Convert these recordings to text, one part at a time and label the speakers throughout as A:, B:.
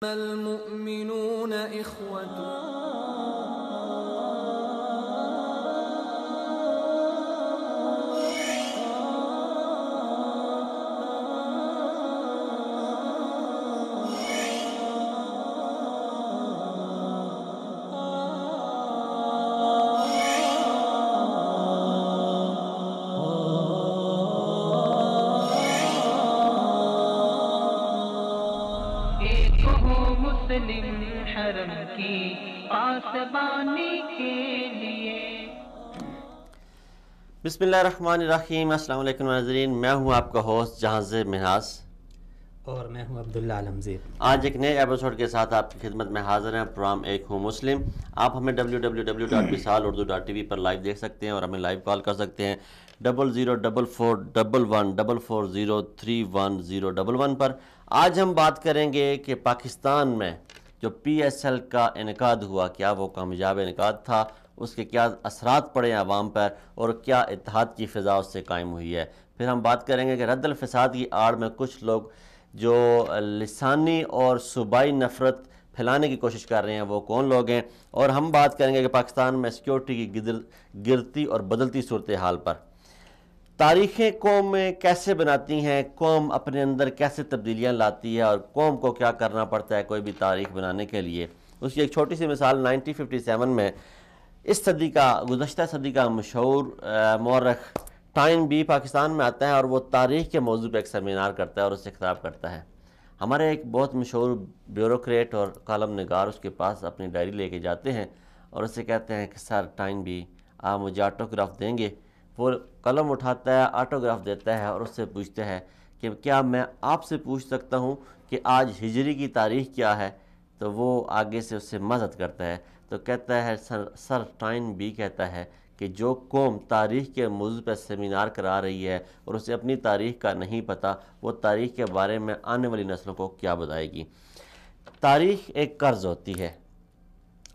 A: المؤمنون إخوة.
B: حرم کی پاسبانی کے لیے.
C: بسم اللہ الرحمن الرحیم. السلام علیکم ناظرین، میں ہوں آپ کا ہوسٹ جہاز منہاس
D: اور میں ہوں عبداللہ عالمزیر.
C: آج ایک نئے ایپیسوڈ کے ساتھ آپ کی خدمت میں حاضر ہیں. پروگرام ایک ہوں مسلم. آپ ہمیں www.bisalurdu.tv پر لائیو دیکھ سکتے ہیں اور ہمیں لائیو کال کر سکتے ہیں 004411103101 پر. آج ہم بات کریں گے کہ پاکستان میں جو پی ایس ایل کا انعقاد ہوا، کیا وہ کامیاب انعقاد تھا، اس کے کیا اثرات پڑے ہیں عوام پر، اور کیا اتحاد کی فضا اس سے قائم ہوئی ہے. پھر ہم بات کریں گے کہ رد الفساد کی آڑ میں کچھ لوگ جو لسانی اور صوبائی نفرت پھیلانے کی کوشش کر رہے ہیں وہ کون لوگ ہیں. اور ہم بات کریں گے کہ پاکستان میں سیکیورٹی کی گرتی اور بدلتی صورتحال پر. تاریخیں قوم میں کیسے بناتی ہیں، قوم اپنے اندر کیسے تبدیلیاں لاتی ہے، اور قوم کو کیا کرنا پڑتا ہے کوئی بھی تاریخ بنانے کے لیے. اس کی ایک چھوٹی سی مثال 1957 میں اس صدی کا، گزشتہ صدی کا مشہور مورخ ٹائن بی پاکستان میں آتا ہے اور وہ تاریخ کے موضوع پہ ایک سیمینار کرتا ہے اور اس سے خطاب کرتا ہے. ہمارے ایک بہت مشہور بیوروکریٹ اور کالم نگار اس کے پاس اپنی ڈائری لے کے جاتے ہیں اور اس سے کہتے ہیں کہ سر ٹائن بی آپ مجھے آٹوگراف دیں گے. وہ قلم اٹھاتا ہے، آٹوگراف دیتا ہے اور اس سے پوچھتا ہے کہ کیا میں آپ سے پوچھ سکتا ہوں کہ آج ہجری کی تاریخ کیا ہے. تو وہ آگے سے اس سے مدد کرتا ہے. تو کہتا ہے سر ٹائن بی کہتا ہے کہ جو قوم تاریخ کے موضوع پہ سیمینار کرا رہی ہے اور اسے اپنی تاریخ کا نہیں پتہ، وہ تاریخ کے بارے میں آنے والی نسلوں کو کیا بتائے گی. تاریخ ایک قرض ہوتی ہے،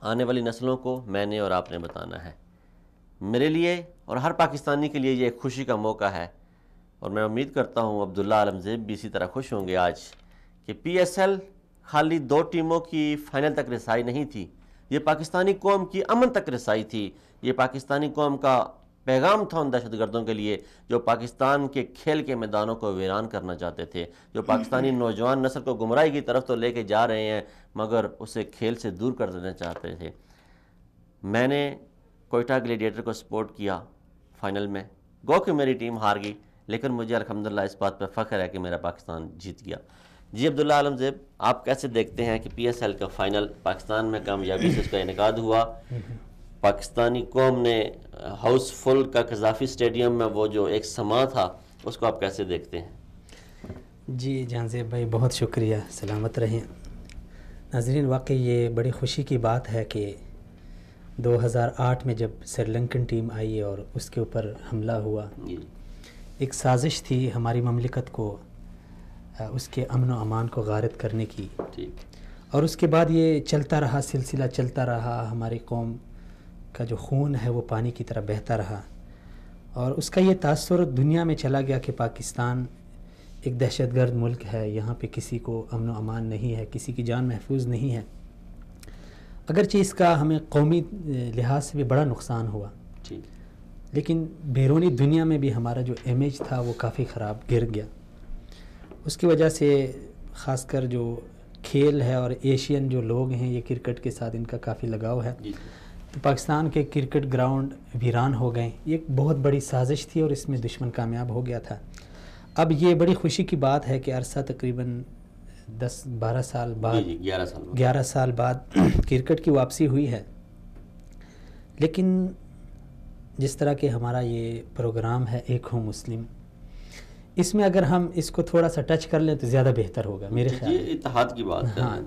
C: آنے والی نسلوں کو میں نے اور آپ نے بتانا ہے. میرے لیے اور ہر پاکستانی کے لیے یہ ایک خوشی کا موقع ہے، اور میں امید کرتا ہوں عبداللہ عالمزیب بھی اسی طرح خوش ہوں گے آج کہ پی ایس ایل خالی 2 ٹیموں کی فائنل تک رسائی نہیں تھی، یہ پاکستانی قوم کی امن تک رسائی تھی. یہ پاکستانی قوم کا پیغام تھا ان دہشت گردوں کے لیے جو پاکستان کے کھیل کے میدانوں کو ویران کرنا چاہتے تھے، جو پاکستانی نوجوان نسل کو گمراہی کی طرف تو لے کے جا رہے ہیں مگر اسے کھیل سے دور کر دینا چاہتے تھے. میں نے کوئٹہ گلیڈیٹر کو سپورٹ کیا فائنل میں، گو کہ میری ٹیم ہار گئی، لیکن مجھے الحمدللہ اس بات پہ فخر ہے کہ میرا پاکستان جیت گیا. جی عبداللہ عالمزیب، آپ کیسے دیکھتے ہیں کہ پی ایس ایل کا فائنل پاکستان میں کامیابی سے اس کا انعقاد ہوا، پاکستانی قوم نے ہاؤس فل کا قذافی اسٹیڈیم میں وہ جو ایک سما تھا اس کو آپ کیسے دیکھتے ہیں؟
D: جی جہانزیب بھائی بہت شکریہ، سلامت رہیں. ناظرین، واقعی یہ بڑی خوشی کی بات ہے کہ 2008 میں جب سری لنکن ٹیم آئی اور اس کے اوپر حملہ ہوا، ایک سازش تھی ہماری مملکت کو اس کے امن و امان کو غارت کرنے کی، اور اس کے بعد یہ چلتا رہا، سلسلہ چلتا رہا. ہماری قوم کا جو خون ہے وہ پانی کی طرح بہتا رہا، اور اس کا یہ تاثر دنیا میں چلا گیا کہ پاکستان ایک دہشت گرد ملک ہے، یہاں پہ کسی کو امن و امان نہیں ہے، کسی کی جان محفوظ نہیں ہے. اگرچہ اس کا ہمیں قومی لحاظ سے بھی بڑا نقصان ہوا، لیکن بیرونی دنیا میں بھی ہمارا جو امیج تھا وہ کافی خراب گر گیا. اس کی وجہ سے خاص کر جو کھیل ہے اور ایشین جو لوگ ہیں یہ کرکٹ کے ساتھ ان کا کافی لگاؤ ہے، تو پاکستان کے کرکٹ گراؤنڈ ویران ہو گئے. یہ ایک بہت بڑی سازش تھی اور اس میں دشمن کامیاب ہو گیا تھا. اب یہ بڑی خوشی کی بات ہے کہ عرصہ تقریباً 10-12 سال بعد، 11 سال بعد کرکٹ کی واپسی ہوئی ہے. لیکن جس طرح کہ ہمارا یہ پروگرام ہے ایک ہوں مسلم، اس میں اگر ہم اس کو تھوڑا سا ٹچ کر لیں تو زیادہ بہتر ہوگا میرے خیال میں.
C: اتحاد کی بات ہے.
D: ہاں،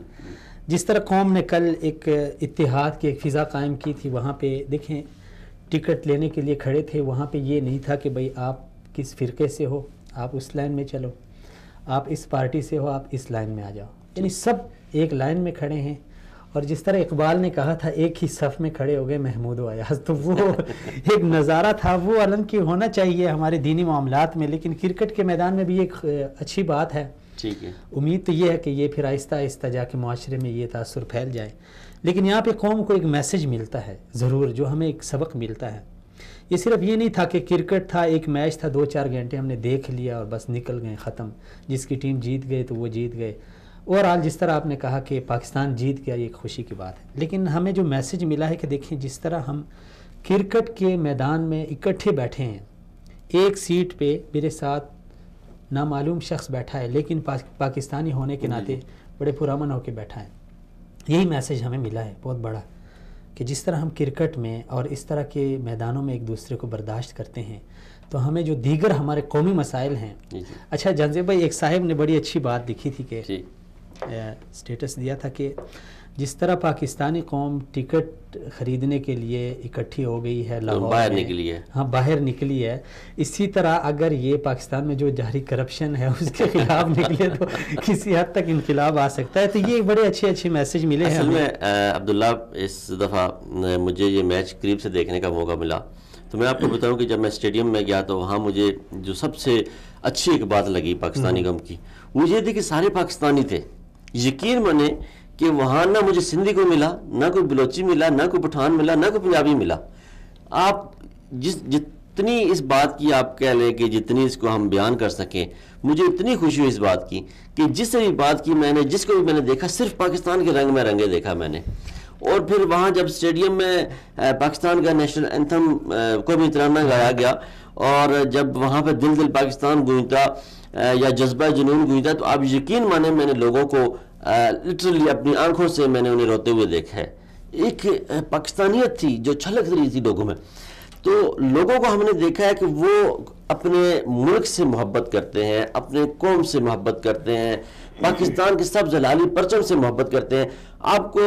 D: جس طرح قوم نے کل ایک اتحاد کی ایک فضا قائم کی تھی، وہاں پہ دیکھیں ٹکٹ لینے کے لیے کھڑے تھے، وہاں پہ یہ نہیں تھا کہ بھئی آپ کس فرقے سے ہو آپ اس لائن میں چلو، آپ اس پارٹی سے ہو آپ اس لائن میں آ جاؤ، یعنی سب ایک لائن میں کھڑے ہیں. اور جس طرح اقبال نے کہا تھا ایک ہی صف میں کھڑے ہو گئے محمود و ایاز، تو وہ ایک نظارہ تھا، وہ علم کی ہونا چاہیے ہمارے دینی معاملات میں. لیکن کرکٹ کے میدان میں بھی ایک اچھی بات ہے
C: ٹھیک ہے.
D: امید تو یہ ہے کہ یہ پھر آہستہ آہستہ جا کے معاشرے میں یہ تاثر پھیل جائے. لیکن یہاں پہ قوم کو ایک میسج ملتا ہے ضرور، جو ہمیں ایک سبق ملتا ہے. یہ صرف یہ نہیں تھا کہ کرکٹ تھا، ایک میچ تھا، 2-4 گھنٹے ہم نے دیکھ لیا اور بس نکل گئے، ختم. جس کی ٹیم جیت گئے تو وہ جیت گئے. اوورآل جس طرح آپ نے کہا کہ پاکستان جیت گیا، یہ ایک خوشی کی بات ہے. لیکن ہمیں جو میسج ملا ہے کہ دیکھیں جس طرح ہم کرکٹ کے میدان میں اکٹھے بیٹھے ہیں، ایک سیٹ پہ میرے ساتھ نامعلوم شخص بیٹھا ہے لیکن پاکستانی ہونے کے ناطے بڑے پرامن ہو کے بیٹھا ہے. یہی میسج ہمیں ملا ہے بہت بڑا، کہ جس طرح ہم کرکٹ میں اور اس طرح کے میدانوں میں ایک دوسرے کو برداشت کرتے ہیں تو ہمیں جو دیگر ہمارے قومی مسائل ہیں. اچھا جنزیب بھائی، ایک صاحب نے بڑی اچھی بات لکھی تھی کہ سٹیٹس دیا تھا کہ جس طرح پاکستانی قوم ٹکٹ خریدنے کے لیے اکٹھی ہو گئی ہے لاہور
C: باہر
D: میں،
C: نکلی ہے،
D: ہاں باہر نکلی ہے، اسی طرح اگر یہ پاکستان میں جو جاری کرپشن ہے اس کے خلاف نکلے تو کسی حد تک انقلاب آ سکتا ہے. تو یہ بڑے اچھے میسج ملے ہیں.
C: اصل میں عبداللہ اس دفعہ مجھے یہ میچ قریب سے دیکھنے کا موقع ملا. تو میں آپ کو بتاؤں کہ جب میں اسٹیڈیم میں گیا تو وہاں مجھے جو سب سے اچھی ایک بات لگی پاکستانی غم کی، وہ یہ تھی کہ سارے پاکستانی تھے. یقین مانے کہ وہاں نہ مجھے سندھی کو ملا، نہ کوئی بلوچی ملا، نہ کوئی پٹھان ملا، نہ کوئی پنجابی ملا. آپ جتنی اس بات کی آپ کہہ لیں کہ جتنی اس کو ہم بیان کر سکیں، مجھے اتنی خوشی ہوئی اس بات کی کہ جس سے بھی بات کی میں نے، جس کو بھی میں نے دیکھا، صرف پاکستان کے رنگ میں رنگے دیکھا میں نے. اور پھر وہاں جب اسٹیڈیم میں پاکستان کا نیشنل اینتھم کو بھی ترانہ گایا گیا اور جب وہاں پہ دل دل پاکستان گونجتا یا جذبہ جنون گونجتا، تو آپ یقین مانیں میں نے لوگوں کو لٹرلی اپنی آنکھوں سے میں نے انہیں روتے ہوئے دیکھا ہے. ایک پاکستانیت تھی جو چھلک رہی تھی لوگوں میں. تو لوگوں کو ہم نے دیکھا ہے کہ وہ اپنے ملک سے محبت کرتے ہیں، اپنے قوم سے محبت کرتے ہیں، پاکستان کے سب جلالی پرچم سے محبت کرتے ہیں. آپ کو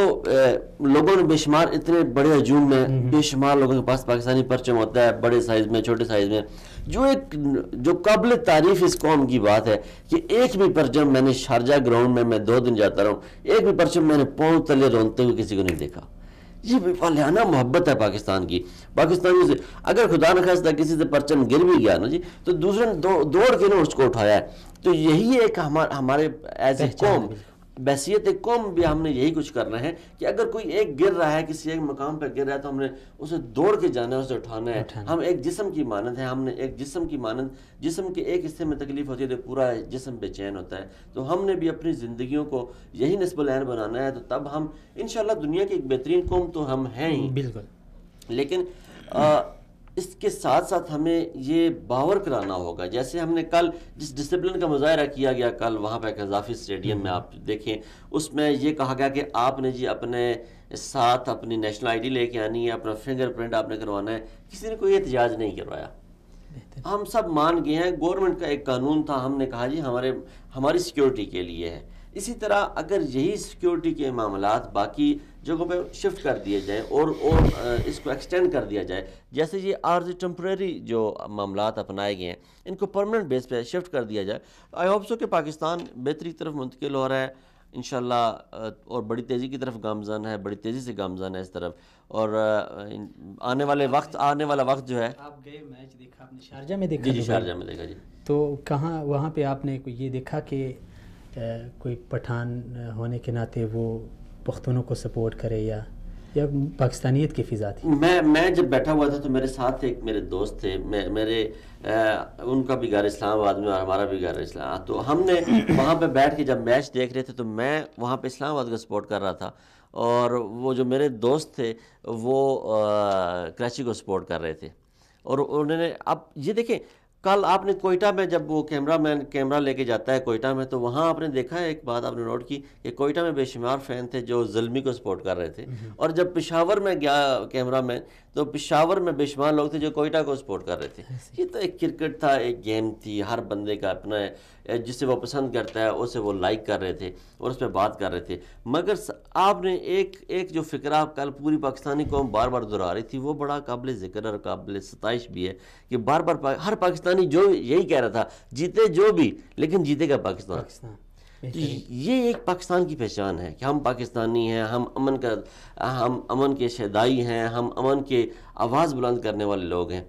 C: لوگوں نے بے شمار اتنے بڑے ہجوم میں بے شمار لوگوں کے پاس پاکستانی پرچم ہوتا ہے، بڑے سائز میں، چھوٹے سائز میں. جو قابل تعریف اس قوم کی بات ہے کہ ایک بھی پرچم میں نے شارجہ گراؤنڈ میں 2 دن جاتا رہا ہوں، ایک بھی پرچم میں نے پاؤں تلے رونتے ہوئے کسی کو نہیں دیکھا. یہ والہانہ محبت ہے پاکستان کی. پاکستانیوں سے اگر خدا نخواستہ کسی سے پرچم گر بھی گیا نا جی، تو دوسرے نے دوڑ کے نا اس کو اٹھایا ہے. تو یہی ایک ہمارے ایز اے قوم، بحیثیت ایک قوم بھی ہم نے یہی کچھ کرنا ہے کہ اگر کوئی ایک گر رہا ہے، کسی ایک مقام پہ گر رہا ہے، تو ہم نے اسے دوڑ کے جانا ہے، اسے اٹھانا ہے. ہم ایک جسم کی مانند ہیں، ہم نے ایک جسم کی مانند، جسم کے ایک حصے میں تکلیف ہوتی ہے تو پورا جسم بے چین ہوتا ہے. تو ہم نے بھی اپنی زندگیوں کو یہی نصب العین بنانا ہے. تو تب ہم انشاءاللہ دنیا کی ایک بہترین قوم تو ہم ہیں ہی.
D: بالکل.
C: لیکن اس کے ساتھ ساتھ ہمیں یہ باور کرانا ہوگا. جیسے ہم نے کل جس ڈسپلن کا مظاہرہ کیا گیا کل وہاں پہ قذافی اسٹیڈیم میں، آپ دیکھیں اس میں یہ کہا گیا کہ آپ نے جی اپنے ساتھ اپنی نیشنل آئی ڈی لے کے آنی ہے، اپنا فنگر پرنٹ آپ نے کروانا ہے. کسی نے کوئی احتجاج نہیں کروایا. ہم سب مان گئے ہیں، گورنمنٹ کا ایک قانون تھا، ہم نے کہا جی ہماری سیکیورٹی کے لیے ہے. اسی طرح اگر یہی سیکیورٹی کے معاملات باقی جگہوں پہ شفٹ کر دیے جائیں اور اس کو ایکسٹینڈ کر دیا جائے، جیسے یہ عارضی ٹیمپریری جو معاملات اپنائے گئے ہیں ان کو پرماننٹ بیس پہ شفٹ کر دیا جائے، آئی ہوپ سو کہ پاکستان بہتری کی طرف منتقل ہو رہا ہے انشاءاللہ، اور بڑی تیزی کی طرف گامزن ہے، بڑی تیزی سے گامزن ہے اس طرف. اور آنے والا وقت جو ہے.
D: آپ گئے میچ دیکھا آپ نے شارجہ میں دیکھا؟
C: جی شارجہ میں دیکھا. جی
D: تو کہاں وہاں پہ آپ نے یہ دیکھا کہ کوئی پٹھان ہونے کے ناطے وہ پختونوں کو سپورٹ کرے یا پاکستانیت کی فضا تھی؟
C: میں جب بیٹھا ہوا تھا تو میرے ساتھ ایک میرے دوست تھے، ان کا بھی گھر اسلام آباد میں اور ہمارا بھی گھر اسلام. تو ہم نے وہاں پہ بیٹھ کے جب میچ دیکھ رہے تھے تو میں وہاں پہ اسلام آباد کا سپورٹ کر رہا تھا اور وہ جو میرے دوست تھے وہ کراچی کو سپورٹ کر رہے تھے. اور انہوں نے اب یہ دیکھیں کل آپ نے کوئٹہ میں جب وہ کیمرہ لے کے جاتا ہے کوئٹہ میں، تو وہاں آپ نے دیکھا ہے ایک بات آپ نے نوٹ کی کہ کوئٹہ میں بے شمار فین تھے جو زلمی کو سپورٹ کر رہے تھے. اور جب پشاور میں گیا کیمرہ مین تو پشاور میں بے شمار لوگ تھے جو کوئٹہ کو سپورٹ کر رہے تھے. یہ تو ایک کرکٹ تھا، ایک گیم تھی، ہر بندے کا اپنا جسے وہ پسند کرتا ہے اسے وہ لائک کر رہے تھے اور اس پہ بات کر رہے تھے. مگر آپ نے ایک جو فکرہ کل پوری پاکستانی قوم بار بار دہرا رہی تھی وہ بڑا قابل ذکر اور قابل ستائش بھی ہے کہ بار بار ہر پاکستانی جو یہی کہہ رہا تھا جیتے جو بھی لیکن جیتے گا پاکستان. یہ ایک پاکستان کی پہچان ہے کہ ہم پاکستانی ہیں، ہم امن کے شہدائی ہیں، ہم امن کے آواز بلند کرنے والے لوگ ہیں.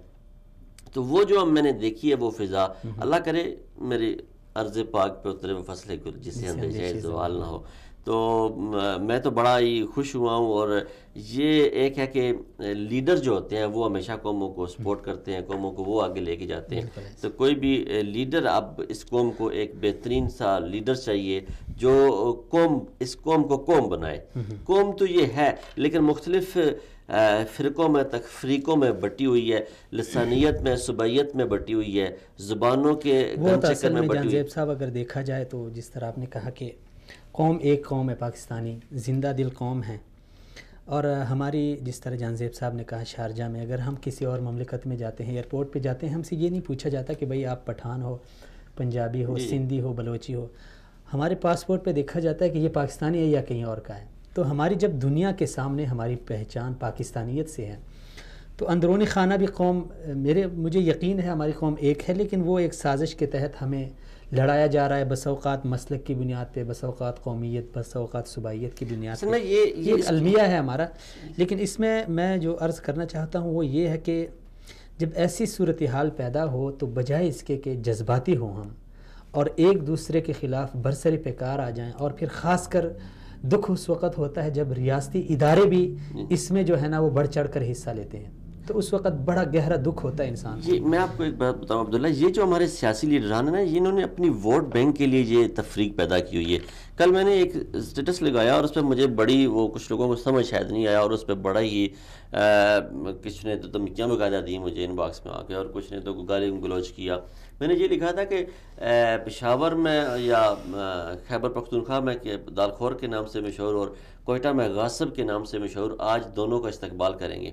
C: تو وہ جو میں نے دیکھی ہے وہ فضا، اللہ کرے میرے عرض پاک پہ اترے وہ فصل گل جسے اندیشہ زوال نہ ہو. تو میں تو بڑا ہی خوش ہوا ہوں. اور یہ ایک ہے کہ لیڈر جو ہوتے ہیں وہ ہمیشہ قوموں کو سپورٹ کرتے ہیں, قوموں کو وہ آگے لے کے جاتے ہیں. تو کوئی بھی لیڈر, اب اس قوم کو ایک بہترین سا لیڈر چاہیے جو اس قوم کو قوم بنائے. قوم تو یہ ہے لیکن مختلف فرقوں میں, تفریقوں میں بٹی ہوئی ہے, لسانیت میں, صوبائیت میں بٹی ہوئی ہے, زبانوں کے گن چکر میں بٹی ہوئی ہے.
D: جان صاحب اگر دیکھا جائے تو جس طرح آپ نے کہا کہ قوم ایک قوم ہے پاکستانی, زندہ دل قوم ہے. اور ہماری جس طرح جان زیب صاحب نے کہا شارجہ میں اگر ہم کسی اور مملکت میں جاتے ہیں, ایئرپورٹ پہ جاتے ہیں, ہم سے یہ نہیں پوچھا جاتا کہ بھئی آپ پٹھان ہو, پنجابی ہو, سندھی ہو, بلوچی ہو. ہمارے پاسپورٹ پہ دیکھا جاتا ہے کہ یہ پاکستانی ہے یا کہیں اور کا ہے. تو ہماری جب دنیا کے سامنے ہماری پہچان پاکستانیت سے ہے تو اندرونی خانہ بھی قوم, مجھے یقین ہے ہماری قوم ایک ہے, لیکن وہ ایک سازش کے تحت ہمیں لڑایا جا رہا ہے, بس اوقات مسلک کی بنیاد پہ, بس اوقات قومیت, بس اوقات صوبائیت کی بنیاد پہ. یہ ایک المیہ ہے ہمارا. لیکن اس میں جو عرض کرنا چاہتا ہوں وہ یہ ہے کہ جب ایسی صورتحال پیدا ہو تو بجائے اس کے کہ جذباتی ہوں ہم اور ایک دوسرے کے خلاف برسر پیکار آ جائیں, اور پھر خاص کر دکھ اس وقت ہوتا ہے جب ریاستی ادارے بھی اس میں جو ہے نا وہ بڑھ چڑھ کر حصہ لیتے ہیں, تو اس وقت بڑا گہرا دکھ ہوتا ہے انسان.
C: یہ میں آپ کو ایک بات بتاؤں عبداللہ, یہ جو ہمارے سیاسی لیڈران ہیں نا, انہوں نے اپنی ووٹ بینک کے لیے یہ تفریق پیدا کی ہوئی ہے. کل میں نے ایک اسٹیٹس لگایا اور اس پہ مجھے بڑی, وہ کچھ لوگوں کو سمجھ شاید نہیں آیا, اور اس پہ بڑا ہی کسی نے تو دھمکیاں بقاعدہ دی مجھے ان باکس میں آ کے, اور کچھ نے تو گالی گلوچ کیا. میں نے یہ لکھا تھا کہ پشاور میں یا خیبر پختونخوا میں کہ دالخور کے نام سے مشہور اور کوئٹہ میں غاصب کے نام سے مشہور, آج دونوں کا استقبال کریں گے.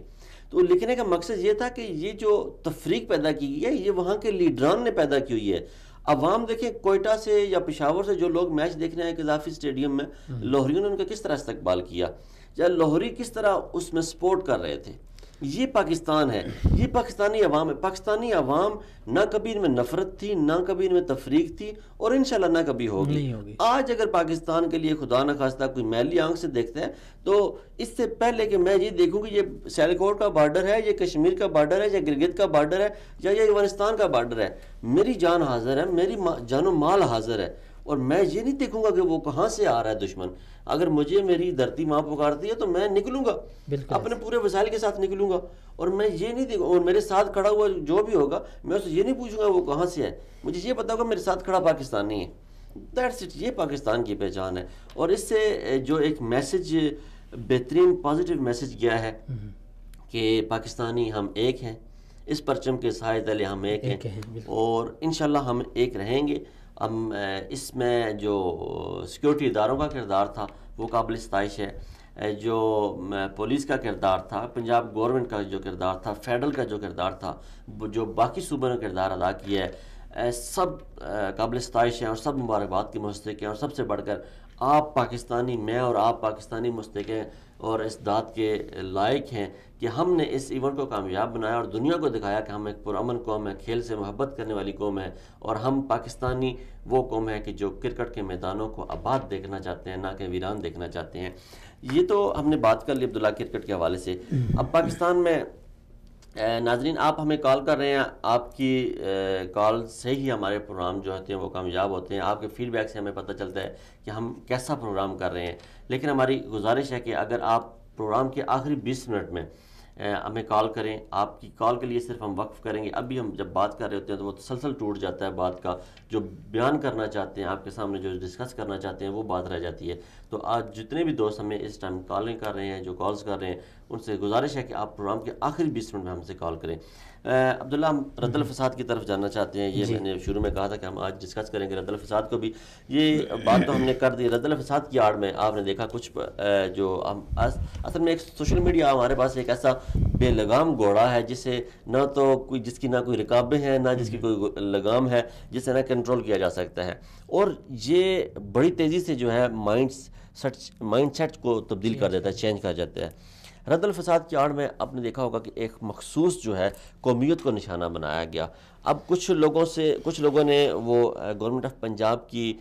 C: تو لکھنے کا مقصد یہ تھا کہ یہ جو تفریق پیدا کی گئی ہے یہ وہاں کے لیڈران نے پیدا کی ہوئی ہے. عوام دیکھیں کوئٹہ سے یا پشاور سے جو لوگ میچ دیکھنے آئے قذافی اسٹیڈیم میں, لاہوریوں نے ان کا کس طرح استقبال کیا, یا لاہوری کس طرح اس میں سپورٹ کر رہے تھے. یہ پاکستان ہے, یہ پاکستانی عوام ہے. پاکستانی عوام نہ کبھی ان میں نفرت تھی, نہ کبھی ان میں تفریق تھی, اور انشاءاللہ نہ کبھی ہوگی. آج اگر پاکستان کے لیے خدا نخواستہ کوئی میلی آنکھ سے دیکھتے ہیں تو اس سے پہلے کہ میں یہ دیکھوں کہ یہ سیالکوٹ کا بارڈر ہے, یہ کشمیر کا بارڈر ہے, یا گلگت کا بارڈر ہے, یا یہ افغانستان کا بارڈر ہے, میری جان حاضر ہے, میری جان و مال حاضر ہے, اور میں یہ نہیں دیکھوں گا کہ وہ کہاں سے آ رہا ہے دشمن. اگر مجھے میری دھرتی ماں پکارتی ہے تو میں نکلوں گا, اپنے پورے وسائل کے ساتھ نکلوں گا, اور میں یہ نہیں دیکھوں, اور میرے ساتھ کھڑا ہوا جو بھی ہوگا میں اسے یہ نہیں پوچھوں گا وہ کہاں سے ہے, مجھے یہ پتا ہوگا میرے ساتھ کھڑا پاکستانی ہے. دیٹس اٹ, یہ پاکستان کی پہچان ہے. اور اس سے جو ایک میسج, بہترین پازیٹیو میسج گیا ہے کہ پاکستانی ہم ایک ہیں, اس پرچم کے سائے تلے ہم ایک ہیں, اور انشاءاللہ ہم ایک رہیں گے. ہم اس میں جو سیکیورٹی اداروں کا کردار تھا وہ قابل ستائش ہے, جو پولیس کا کردار تھا, پنجاب گورنمنٹ کا جو کردار تھا, فیڈرل کا جو کردار تھا, جو باقی صوبوں نے کردار ادا کیا ہے, سب قابل ستائش ہیں اور سب مبارکباد کے مستحق ہیں. اور سب سے بڑھ کر آپ پاکستانی, میں اور آپ پاکستانی مستحق ہیں اور اس داد کے لائق ہیں کہ ہم نے اس ایونٹ کو کامیاب بنایا اور دنیا کو دکھایا کہ ہم ایک پرامن قوم ہے, کھیل سے محبت کرنے والی قوم ہے, اور ہم پاکستانی وہ قوم ہے کہ جو کرکٹ کے میدانوں کو آباد دیکھنا چاہتے ہیں, نہ کہ ویران دیکھنا چاہتے ہیں. یہ تو ہم نے بات کر لی عبداللہ کرکٹ کے حوالے سے. اب پاکستان میں ناظرین آپ ہمیں کال کر رہے ہیں, آپ کی کال سے ہی ہمارے پروگرام جو ہوتے ہیں وہ کامیاب ہوتے ہیں. آپ کے فیڈ بیک سے ہمیں پتہ چلتا ہے کہ ہم کیسا پروگرام کر رہے ہیں. لیکن ہماری گزارش ہے کہ اگر آپ پروگرام کے آخری 20 منٹ میں ہمیں کال کریں, آپ کی کال کے لیے صرف ہم وقف کریں گے. ابھی ہم جب بات کر رہے ہوتے ہیں تو وہ تسلسل ٹوٹ جاتا ہے بات کا, جو بیان کرنا چاہتے ہیں آپ کے سامنے, جو ڈسکس کرنا چاہتے ہیں وہ بات رہ جاتی ہے. تو آج جتنے بھی دوست ہمیں اس ٹائم کالیں کر رہے ہیں, جو کالز کر رہے ہیں, ان سے گزارش ہے کہ آپ پروگرام کے آخری 20 منٹ میں ہم سے کال کریں. عبداللہ ہم رد الفساد کی طرف جاننا چاہتے ہیں. یہ میں نے شروع میں کہا تھا کہ ہم آج ڈسکس کریں گے رد الفساد کو بھی. یہ بات تو ہم نے کر دی. رد الفساد کی آڑ میں آپ نے دیکھا کچھ جو ہم اصل میں ایک سوشل میڈیا ہمارے پاس ایک ایسا بے لگام گھوڑا ہے جسے نہ تو کوئی, جس کی نہ کوئی رکابیں ہیں, نہ جس کی کوئی لگام ہے, جسے نہ کنٹرول کیا جا سکتا ہے. اور یہ بڑی تیزی سے جو ہے مائنڈ سیٹ کو تبدیل کر دیتا ہے, چینج کر جاتا ہے. رد الفساد کی آڑ میں آپ نے دیکھا ہوگا کہ ایک مخصوص جو ہے قومیت کو نشانہ بنایا گیا. اب کچھ لوگوں نے وہ گورنمنٹ آف پنجاب کی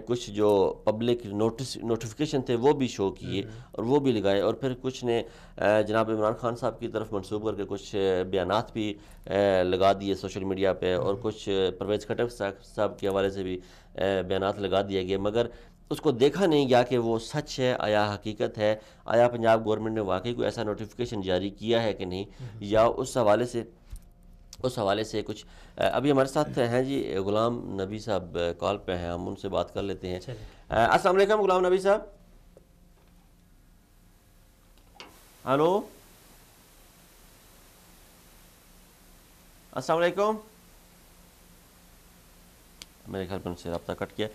C: کچھ جو پبلک نوٹیفیکیشن تھے وہ بھی شو کیے اور وہ بھی لگائے، اور پھر کچھ نے جناب عمران خان صاحب کی طرف منسوب کر کے کچھ بیانات بھی لگا دیے سوشل میڈیا پہ، اور کچھ پرویز خٹک صاحب کے حوالے سے بھی بیانات لگا دیے گئے، مگر اس کو دیکھا نہیں گیا کہ وہ سچ ہے، آیا حقیقت ہے، آیا پنجاب گورنمنٹ نے واقعی کوئی ایسا نوٹیفیکیشن جاری کیا ہے کہ نہیں، یا اس حوالے سے کچھ۔ ابھی ہمارے ساتھ ہیں جی غلام نبی صاحب کال پہ ہیں، ہم ان سے بات کر لیتے ہیں۔ السلام علیکم غلام نبی صاحب۔ ہلو، السلام علیکم۔ میرے خیال پر ان سے رابطہ کٹ گیا۔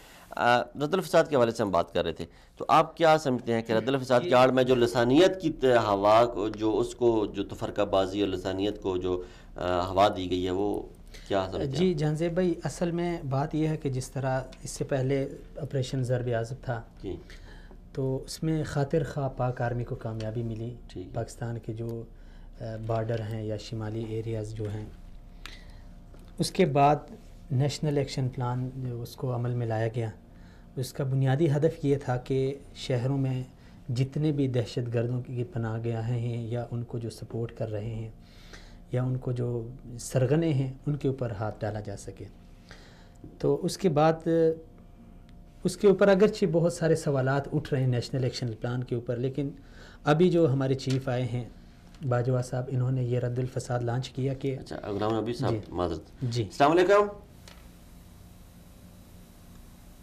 C: رد الفساد کے حوالے سے ہم بات کر رہے تھے، تو آپ کیا سمجھتے ہیں کہ رد الفساد کی آڑ میں جو لسانیت کی ہوا جو اس کو جو تفرقہ بازی اور لسانیت کو جو ہوا دی گئی ہے، وہ کیا سمجھتے ہیں؟
D: جی جہان زیب بھائی، اصل میں بات یہ ہے کہ جس طرح اس سے پہلے آپریشن ضرب عازب تھا
C: جی،
D: تو اس میں خاطر خواہ پاک آرمی کو کامیابی ملی۔ پاکستان کے جو بارڈر ہیں یا شمالی ایریاز جو ہیں، اس کے بعد نیشنل ایکشن پلان جو اس کو عمل میں لایا گیا، اس کا بنیادی ہدف یہ تھا کہ شہروں میں جتنے بھی دہشت گردوں کی پناہ گاہیں ہیں یا ان کو جو سپورٹ کر رہے ہیں یا ان کو جو سرغنے ہیں، ان کے اوپر ہاتھ ڈالا جا سکے۔ تو اس کے بعد اس کے اوپر اگرچہ بہت سارے سوالات اٹھ رہے ہیں نیشنل ایکشن پلان کے اوپر، لیکن ابھی جو ہمارے چیف آئے ہیں باجوہ صاحب، انہوں نے یہ رد الفساد لانچ کیا کہ
C: اچھا غلام نبی صاحب معذرت۔
D: جی
C: السلام علیکم۔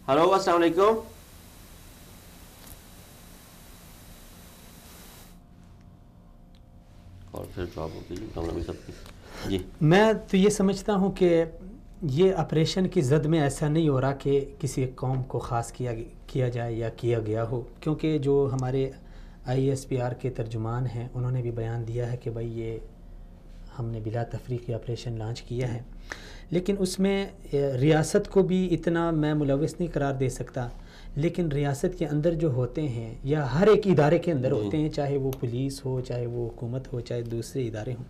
C: ہلو، السلام علیکم۔ اور پھر جواب ہوگی غلام نبی صاحب کی۔ جی،
D: میں تو یہ سمجھتا ہوں کہ یہ آپریشن کی زد میں ایسا نہیں ہو رہا کہ کسی قوم کو خاص کیا جائے یا کیا گیا ہو، کیونکہ جو ہمارے ISPR کے ترجمان ہیں انہوں نے بھی بیان دیا ہے کہ بھائی یہ ہم نے بلا تفریقی آپریشن لانچ کیا ہے، لیکن اس میں ریاست کو بھی اتنا میں ملوث نہیں قرار دے سکتا، لیکن ریاست کے اندر جو ہوتے ہیں یا ہر ایک ادارے کے اندر ہوتے ہیں، چاہے وہ پولیس ہو، چاہے وہ حکومت ہو، چاہے دوسرے ادارے ہوں،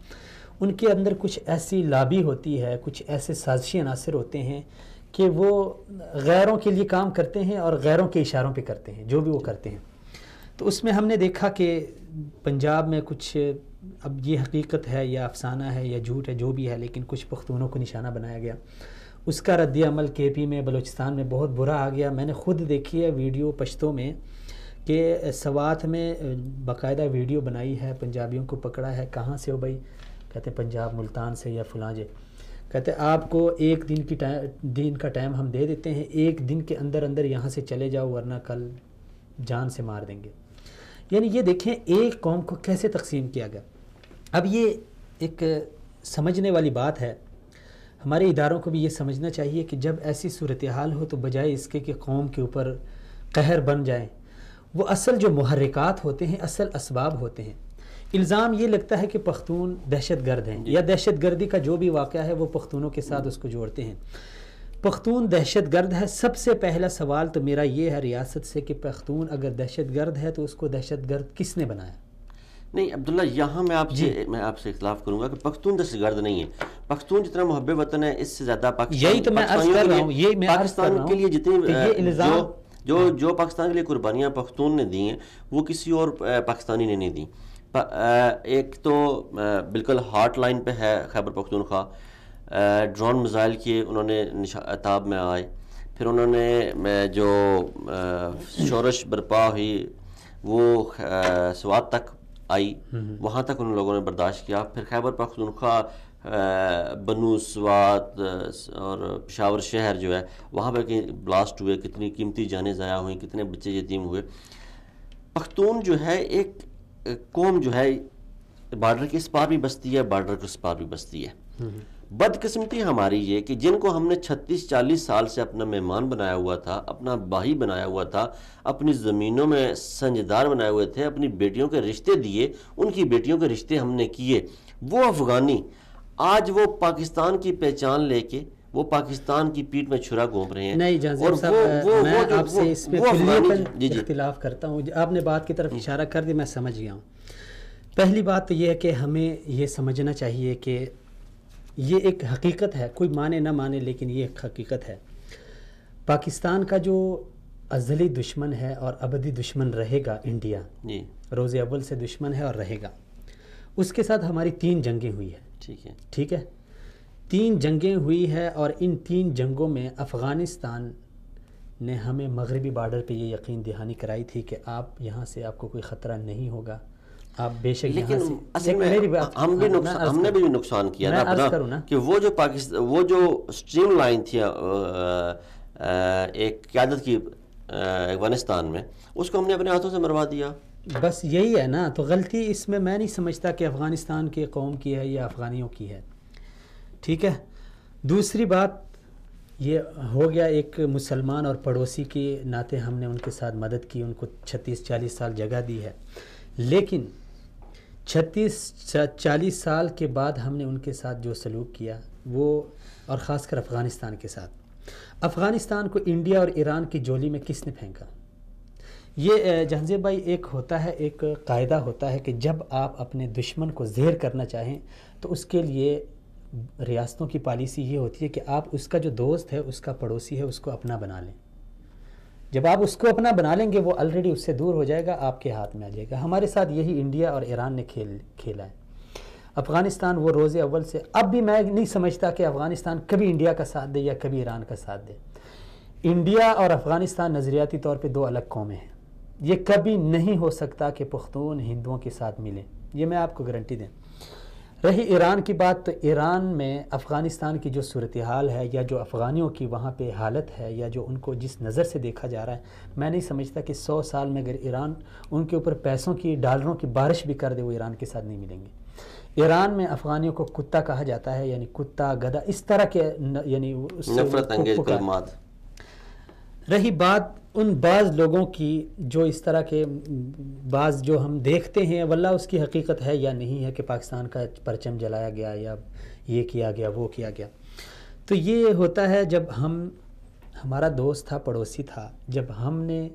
D: ان کے اندر کچھ ایسی لابی ہوتی ہے، کچھ ایسے سازشی عناصر ہوتے ہیں کہ وہ غیروں کے لیے کام کرتے ہیں اور غیروں کے اشاروں پہ کرتے ہیں جو بھی وہ کرتے ہیں۔ تو اس میں ہم نے دیکھا کہ پنجاب میں کچھ، اب یہ حقیقت ہے یا افسانہ ہے یا جھوٹ ہے جو بھی ہے، لیکن کچھ پختونوں کو نشانہ بنایا گیا، اس کا رد عمل KP میں بلوچستان میں بہت برا آ گیا۔ میں نے خود دیکھی ہے ویڈیو پشتوں میں کہ سوات میں باقاعدہ ویڈیو بنائی ہے، پنجابیوں کو پکڑا ہے، کہاں سے ہو بھائی؟ کہتے پنجاب ملتان سے یا فلاں جے۔ کہتے آپ کو ایک دن کا ٹائم ہم دے دیتے ہیں، ایک دن کے اندر اندر یہاں سے چلے جاؤ ورنہ کل جان سے مار دیں گے۔ یعنی یہ دیکھیں ایک قوم کو کیسے تقسیم کیا گیا۔ اب یہ ایک سمجھنے والی بات ہے، ہمارے اداروں کو بھی یہ سمجھنا چاہیے کہ جب ایسی صورتحال ہو تو بجائے اس کے کہ قوم کے اوپر قہر بن جائیں، وہ اصل جو محرکات ہوتے ہیں، اصل اسباب ہوتے ہیں۔ الزام یہ لگتا ہے کہ پختون دہشت گرد ہیں یا دہشت گردی کا جو بھی واقعہ ہے وہ پختونوں کے ساتھ اس کو جوڑتے ہیں۔ پختون دہشت گرد ہے، سب سے پہلا سوال تو میرا یہ ہے ریاست سے کہ پختون اگر دہشت گرد ہے تو اس کو دہشت گرد کس نے بنایا؟
C: نہیں عبداللہ، یہاں میں آپ سے اختلاف کروں گا کہ پختون دہشت گرد نہیں ہے۔ پختون جتنا محب وطن ہے، اس سے زیادہ
D: یہی تو میں عرض کر رہا ہوں، یہ میں عرض کر رہا ہوں
C: کے لیے جتنی جو پاکستان کے لیے قربانیاں پختون نے دی ہیں وہ کسی اور پاکستانی نے نہیں دی۔ ایک تو بالکل ہارٹ لائن پہ ہے خیبر پختونخوا، ڈرون میزائل کے انہوں نے عتاب میں آئے، پھر انہوں نے جو شورش برپا ہوئی وہ سوات تک آئی، وہاں تک ان لوگوں نے برداشت کیا، پھر خیبر پختونخوا بنو سوات اور پشاور شہر جو ہے وہاں پہ بلاسٹ ہوئے، کتنی قیمتی جانیں ضائع ہوئیں، کتنے بچے یتیم ہوئے۔ پختون جو ہے ایک قوم جو ہے بارڈر کے اس پار بھی بستی ہے، بارڈر کے اس پار بھی بستی ہے۔ بدقسمتی ہماری یہ کہ جن کو ہم نے 36-40 سال سے اپنا مہمان بنایا ہوا تھا، اپنا بھائی بنایا ہوا تھا، اپنی زمینوں میں سنجدار بنائے ہوئے تھے، اپنی بیٹیوں کے رشتے دیے، ان کی بیٹیوں کے رشتے ہم نے کیے، وہ افغانی آج وہ پاکستان کی پہچان لے کے وہ پاکستان کی پیٹھ میں چھرا گھونپ رہے ہیں۔
D: نہیں جہان صاحب، میں آپ سے اس میں کلیہ اختلاف کرتا ہوں۔ آپ نے بات کی طرف اشارہ کر دی، میں سمجھ گیا ہوں۔ پہلی بات تو یہ ہے کہ ہمیں یہ سمجھنا چاہیے کہ یہ ایک حقیقت ہے، کوئی مانے نہ مانے لیکن یہ ایک حقیقت ہے۔ پاکستان کا جو ازلی دشمن ہے اور ابدی دشمن رہے گا انڈیا،
C: جی
D: روز اول سے دشمن ہے اور رہے گا. اس کے ساتھ ہماری 3 جنگیں ہوئی ہیں. ٹھیک ہے، 3 جنگیں ہوئی ہے، اور ان 3 جنگوں میں افغانستان نے ہمیں مغربی بارڈر پہ یہ یقین دہانی کرائی تھی کہ آپ یہاں سے آپ کو کوئی خطرہ نہیں ہوگا، آپ بے شک یہاں سے.
C: لیکن ہم نے بھی نقصان کیا نا کہ وہ جو سٹریم لائن تھی ایک قیادت کی افغانستان میں، اس کو ہم نے اپنے ہاتھوں سے مروا دیا.
D: بس یہی ہے نا. تو غلطی اس میں نہیں سمجھتا کہ افغانستان کی قوم کی ہے یا افغانیوں کی ہے. ٹھیک ہے. دوسری بات یہ ہو گیا ایک مسلمان اور پڑوسی کے ناطے ہم نے ان کے ساتھ مدد کی، ان کو 36-40 سال جگہ دی ہے. لیکن 36-40 سال کے بعد ہم نے ان کے ساتھ جو سلوک کیا وہ، اور خاص کر افغانستان کے ساتھ، افغانستان کو انڈیا اور ایران کی جولی میں کس نے پھینکا؟ یہ جہانزیب بھائی ایک ہوتا ہے، ایک قاعدہ ہوتا ہے کہ جب آپ اپنے دشمن کو زہر کرنا چاہیں تو اس کے لیے ریاستوں کی پالیسی یہ ہوتی ہے کہ آپ اس کا جو دوست ہے، اس کا پڑوسی ہے، اس کو اپنا بنا لیں. جب آپ اس کو اپنا بنا لیں گے وہ آلریڈی اس سے دور ہو جائے گا، آپ کے ہاتھ میں آ جائے گا. ہمارے ساتھ یہی انڈیا اور ایران نے کھیلا ہے. افغانستان وہ روز اول سے، اب بھی میں نہیں سمجھتا کہ افغانستان کبھی انڈیا کا ساتھ دے یا کبھی ایران کا ساتھ دے. انڈیا اور افغانستان نظریاتی طور پہ 2 الگ قومیں ہیں. یہ کبھی نہیں ہو سکتا کہ پختون ہندوؤں کے ساتھ ملیں، یہ میں آپ کو گارنٹی دیں. رہی ایران کی بات، تو ایران میں افغانستان کی جو صورتحال ہے یا جو افغانیوں کی وہاں پہ حالت ہے یا جو ان کو جس نظر سے دیکھا جا رہا ہے، میں نہیں سمجھتا کہ 100 سال میں اگر ایران ان کے اوپر پیسوں کی، ڈالروں کی بارش بھی کر دے، وہ ایران کے ساتھ نہیں ملیں گے. ایران میں افغانیوں کو کتا کہا جاتا ہے، یعنی کتا، گدھا، اس طرح کے یعنی
C: نفرت انگیز کلمات.
D: رہی بات ان بعض لوگوں کی جو اس طرح کے بعض جو ہم دیکھتے ہیں، واللہ اس کی حقیقت ہے یا نہیں ہے کہ پاکستان کا پرچم جلایا گیا یا یہ کیا گیا وہ کیا گیا. تو یہ ہوتا ہے جب ہمارا دوست تھا، پڑوسی تھا، جب ہم نے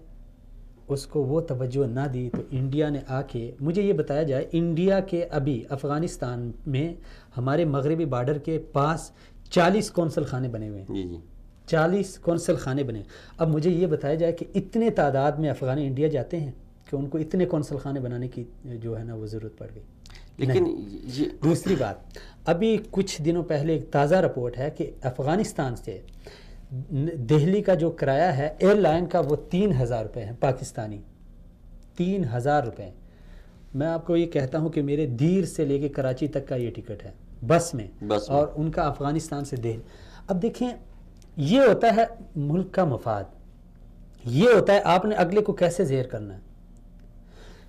D: اس کو وہ توجہ نہ دی تو انڈیا نے آ کے، مجھے یہ بتایا جائے، انڈیا کے ابھی افغانستان میں ہمارے مغربی بارڈر کے پاس 40 قونصل خانے بنے ہوئے ہیں.
C: جی
D: 40 قونصل خانے بنے. اب مجھے یہ بتایا جائے کہ اتنے تعداد میں افغان انڈیا جاتے ہیں کہ ان کو اتنے قونصل خانے بنانے کی جو ہے نا وہ ضرورت پڑ گئی.
C: لیکن
D: دوسری بات، ابھی کچھ دنوں پہلے ایک تازہ رپورٹ ہے کہ افغانستان سے دہلی کا جو کرایہ ہے ایئر لائن کا وہ 3000 روپے ہے پاکستانی. 3000 روپے. میں آپ کو یہ کہتا ہوں کہ میرے دیر سے لے کے کراچی تک کا یہ ٹکٹ ہے بس میں، اور ان کا افغانستان سے دہلی. اب دیکھیں، یہ ہوتا ہے ملک کا مفاد، یہ ہوتا ہے آپ نے اگلے کو کیسے زہر کرنا ہے.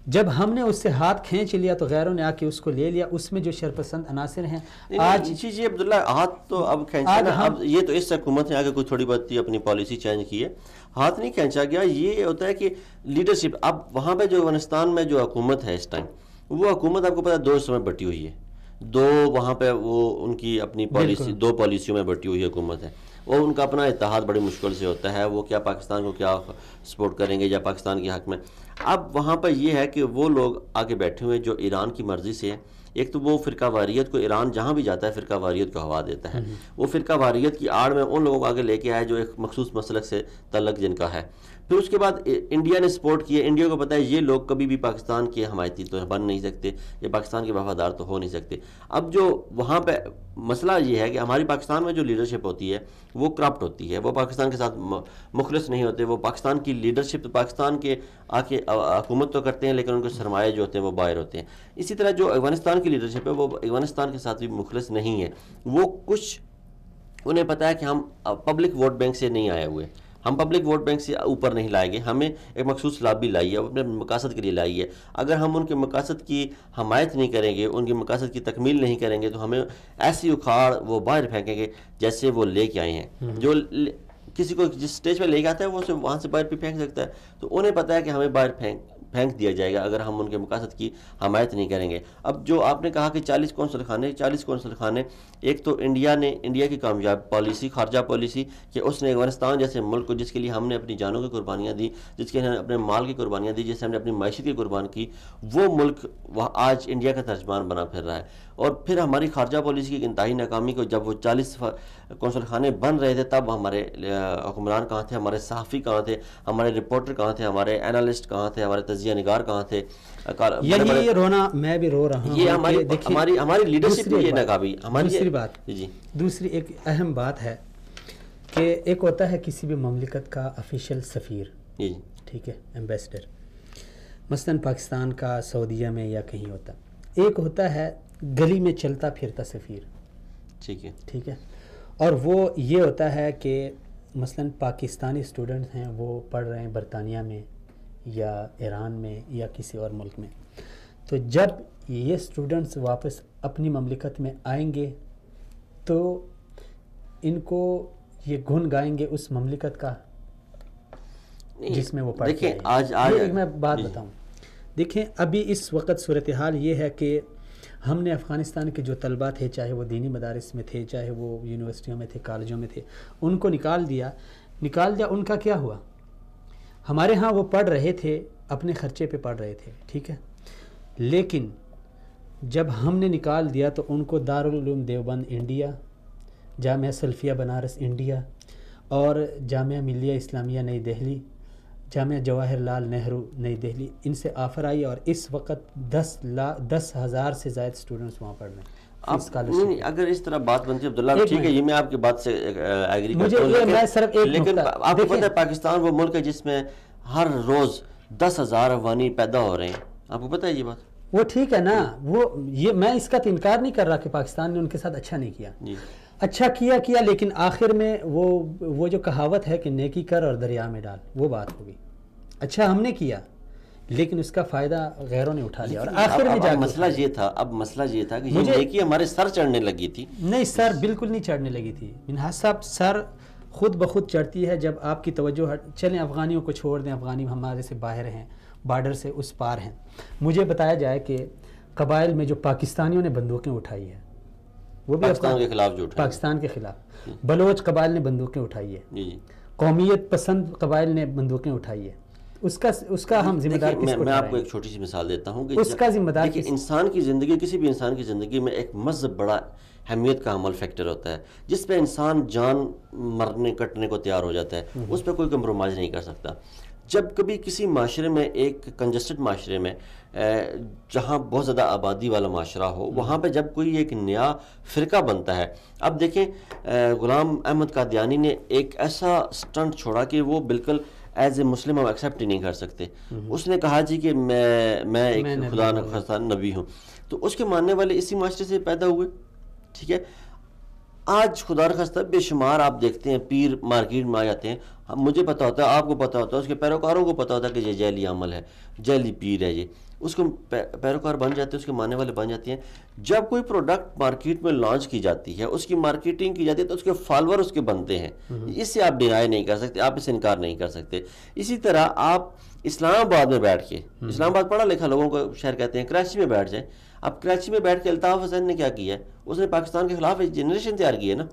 D: جب ہم نے اس سے ہاتھ کھینچ لیا تو غیروں نے آ کے اس کو لے لیا. اس میں جو شرپسند عناصر ہیں آج
C: جی عبداللہ، ہاتھ تو اب کھینچا نا. اب یہ تو اس حکومت نے آگے کوئی تھوڑی بہت اپنی پالیسی چینج کی ہے، ہاتھ نہیں کھینچا گیا. یہ ہوتا ہے کہ لیڈرشپ، اب وہاں پہ جو افغانستان میں جو حکومت ہے اس ٹائم، وہ حکومت آپ کو پتہ ہے 2 حصوں میں بٹی ہوئی ہے. 2 وہاں پہ وہ ان کی اپنی پالیسی 2 پالیسیوں میں بٹی ہوئی حکومت ہے، اور ان کا اپنا اتحاد بڑی مشکل سے ہوتا ہے. وہ کیا پاکستان کو کیا سپورٹ کریں گے یا پاکستان کے حق میں. اب وہاں پر یہ ہے کہ وہ لوگ آگے بیٹھے ہوئے جو ایران کی مرضی سے ہے. ایک تو وہ فرقہ واریت کو، ایران جہاں بھی جاتا ہے فرقہ واریت کو ہوا دیتا ہے. وہ فرقہ واریت کی آڑ میں ان لوگوں کو آگے لے کے آئے جو ایک مخصوص مسلک سے تعلق جن کا ہے. پھر اس کے بعد انڈیا نے سپورٹ کیا. انڈیا کو پتہ ہے یہ لوگ کبھی بھی پاکستان کے حمایتی تو بن نہیں سکتے، یہ پاکستان کے وفادار تو ہو نہیں سکتے. اب جو وہاں پہ مسئلہ یہ ہے کہ ہماری پاکستان میں جو لیڈرشپ ہوتی ہے وہ کرپٹ ہوتی ہے، وہ پاکستان کے ساتھ مخلص نہیں ہوتے. وہ پاکستان کی لیڈرشپ پاکستان کے آ کے حکومت تو کرتے ہیں لیکن ان کے سرمایہ جو ہوتے ہیں وہ باہر ہوتے ہیں. اسی طرح جو افغانستان کی لیڈرشپ ہے وہ افغانستان کے ساتھ بھی مخلص نہیں ہے. وہ کچھ انہیں پتہ ہے کہ ہم پبلک ووٹ بینک سے نہیں آئے ہوئے، ہم پبلک ووٹ بینک سے اوپر نہیں لائیں گے. ہمیں ایک مخصوص لابی لائی ہے، اپنے مقاصد کے لیے لائی ہے. اگر ہم ان کے مقاصد کی حمایت نہیں کریں گے، ان کے مقاصد کی تکمیل نہیں کریں گے تو ہمیں ایسی اکھاڑ وہ باہر پھینکیں گے جیسے وہ لے کے آئے ہیں. جو کسی کو جس سٹیج پہ لے کے آتا ہے وہ وہاں سے باہر بھی پھینک سکتا ہے. تو انہیں پتہ ہے کہ ہمیں باہر پھینک دیا جائے گا اگر ہم ان کے مقاصد کی حمایت نہیں کریں گے. اب جو آپ نے کہا کہ 40 قونصل خانے، ایک تو انڈیا کی کامیاب پالیسی، خارجہ پالیسی، کہ اس نے افغانستان جیسے ملک کو، جس کے لیے ہم نے اپنی جانوں کی قربانیاں دی، جس کے لیے ہم نے اپنے مال کی قربانیاں دی، جس سے ہم نے اپنی معیشت کی قربان کی، وہ ملک آج انڈیا کا ترجمان بنا پھر رہا ہے. اور پھر ہماری خارجہ پالیسی کی انتہائی ناکامی کو، جب وہ 40 قونصل خانے بن رہے تھے، تب ہمارے حکمران کہاں تھے، ہمارے صحافی کہاں تھے، ہمارے رپورٹر کہاں تھے، ہمارے اینالسٹ کہاں تھے، ہمارے تجزیہ نگار کہاں تھے.
D: یہی رونا میں بھی رو رہا ہوں.
C: یہ ہماری لیڈرشپ کی یہ ناکامی.
D: دوسری بات، دوسری ایک اہم بات ہے کہ ایک ہوتا ہے کسی بھی مملکت کا آفیشیل سفیر، ٹھیک ہے، ایمبیسڈر، مثلا پاکستان کا سعودیہ میں یا کہیں ہوتا. ایک ہوتا ہے گلی میں چلتا پھرتا سفیر، ٹھیک ہے، اور وہ یہ ہوتا ہے کہ مثلا پاکستانی اسٹوڈنٹس ہیں، وہ پڑھ رہے ہیں برطانیہ میں یا ایران میں یا کسی اور ملک میں، تو جب یہ اسٹوڈنٹس واپس اپنی مملکت میں آئیں گے تو ان کو یہ گن گائیں گے اس مملکت کا جس میں وہ پڑھ کے آئے. ایک میں بات بتاؤں، دیکھیں ابھی اس وقت صورتحال یہ ہے کہ ہم نے افغانستان کے جو طلبہ تھے، چاہے وہ دینی مدارس میں تھے، چاہے وہ یونیورسٹیوں میں تھے، کالجوں میں تھے، ان کو نکال دیا. ان کا کیا ہوا؟ ہمارے ہاں وہ پڑھ رہے تھے، اپنے خرچے پہ پڑھ رہے تھے، ٹھیک ہے، لیکن جب ہم نے نکال دیا تو ان کو دارالعلوم دیوبند انڈیا، جامعہ سلفیہ بنارس انڈیا، اور جامعہ ملیہ اسلامیہ نئی دہلی، جامعہ جواہر لال نہرو نئی دہلی، ان سے آفر آئی اور اس وقت 10,000 سے زائد اسٹوڈنٹس وہاں پڑھ رہے ہیں.
C: اگر اس طرح بات بنتی ہے عبداللہ، ٹھیک ہے، یہ میں آپ کی بات سے ایگری کرتا ہوں، لیکن آپ کو پتہ ہے پاکستان وہ ملک ہے جس میں ہر روز 10,000 افغانی پیدا ہو رہے ہیں. آپ کو پتہ ہے یہ بات؟
D: وہ ٹھیک ہے نا، وہ یہ میں اس کا انکار نہیں کر رہا کہ پاکستان نے ان کے ساتھ اچھا نہیں کیا، اچھا کیا، لیکن آخر میں وہ جو کہاوت ہے کہ نیکی کر اور دریا میں ڈال، وہ بات ہوگی. اچھا ہم نے کیا لیکن اس کا فائدہ غیروں نے اٹھا لیا، اور آخر میں جا کے
C: مسئلہ یہ تھا کہ یہ نیکی ہمارے سر چڑھنے لگی تھی. نہیں،
D: سر بالکل نہیں چڑھنے لگی تھی منہاج صاحب. سر خود بخود چڑھتی ہے جب آپ کی توجہ چلیں افغانیوں کو چھوڑ دیں، افغانی ہمارے سے باہر ہیں، بارڈر سے اس پار ہیں. مجھے بتایا جائے کہ قبائل میں جو پاکستانیوں نے بندوقیں اٹھائی ہیں، وہ بھی پاکستان کے خلاف بلوچ قبائل نے بندوقیں اٹھائی ہے، قومیت پسند قبائل نے بندوقیں اٹھائی ہے. اس کا ہم ذمہ دار کس کو؟
C: میں آپ کو ایک چھوٹی سی مثال دیتا ہوں کہ
D: اس کا ذمہ دار
C: انسان کی زندگی، کسی بھی انسان کی زندگی میں ایک مذہب بڑا اہمیت کا عمل فیکٹر ہوتا ہے، جس پہ انسان جان مرنے کٹنے کو تیار ہو جاتا ہے، اس پہ کوئی کمپرومائز نہیں کر سکتا. جب کبھی کسی معاشرے میں، ایک کنجسٹڈ معاشرے میں، جہاں بہت زیادہ آبادی والا معاشرہ ہو، وہاں پہ جب کوئی ایک نیا فرقہ بنتا ہے. اب دیکھیں غلام احمد قادیانی نے ایک ایسا سٹنٹ چھوڑا کہ وہ بالکل ایز اے مسلم ہم ایکسیپٹ ہی نہیں کر سکتے. اس نے کہا جی کہ میں ایک خدا نخواستہ نبی ہوں. تو اس کے ماننے والے اسی معاشرے سے پیدا ہوئے، ٹھیک ہے. آج خدا نخواستہ بے شمار آپ دیکھتے ہیں پیر مارکیٹ میں آ جاتے ہیں. مجھے پتا ہوتا ہے، آپ کو پتا ہوتا ہے، اس کے پیروکاروں کو پتا ہوتا ہے کہ یہ جعلی عمل ہے، جعلی پیر ہے. یہ اس کو پیروکار بن جاتے ہیں، اس کے ماننے والے بن جاتے ہیں. جب کوئی پروڈکٹ مارکیٹ میں لانچ کی جاتی ہے، اس کی مارکیٹنگ کی جاتی ہے، تو اس کے فالوور اس کے بنتے ہیں. اس سے آپ ڈینائی نہیں کر سکتے، آپ اس سے انکار نہیں کر سکتے. اسی طرح آپ اسلام آباد میں بیٹھ کے، اسلام آباد پڑھا لکھا لوگوں کو شہر کہتے ہیں، کراچی میں بیٹھ جائیں. اب کراچی میں بیٹھ کے الطاف حسین نے کیا کیا ہے؟ اس نے پاکستان کے خلاف ایک جنریشن تیار کی ہے نا.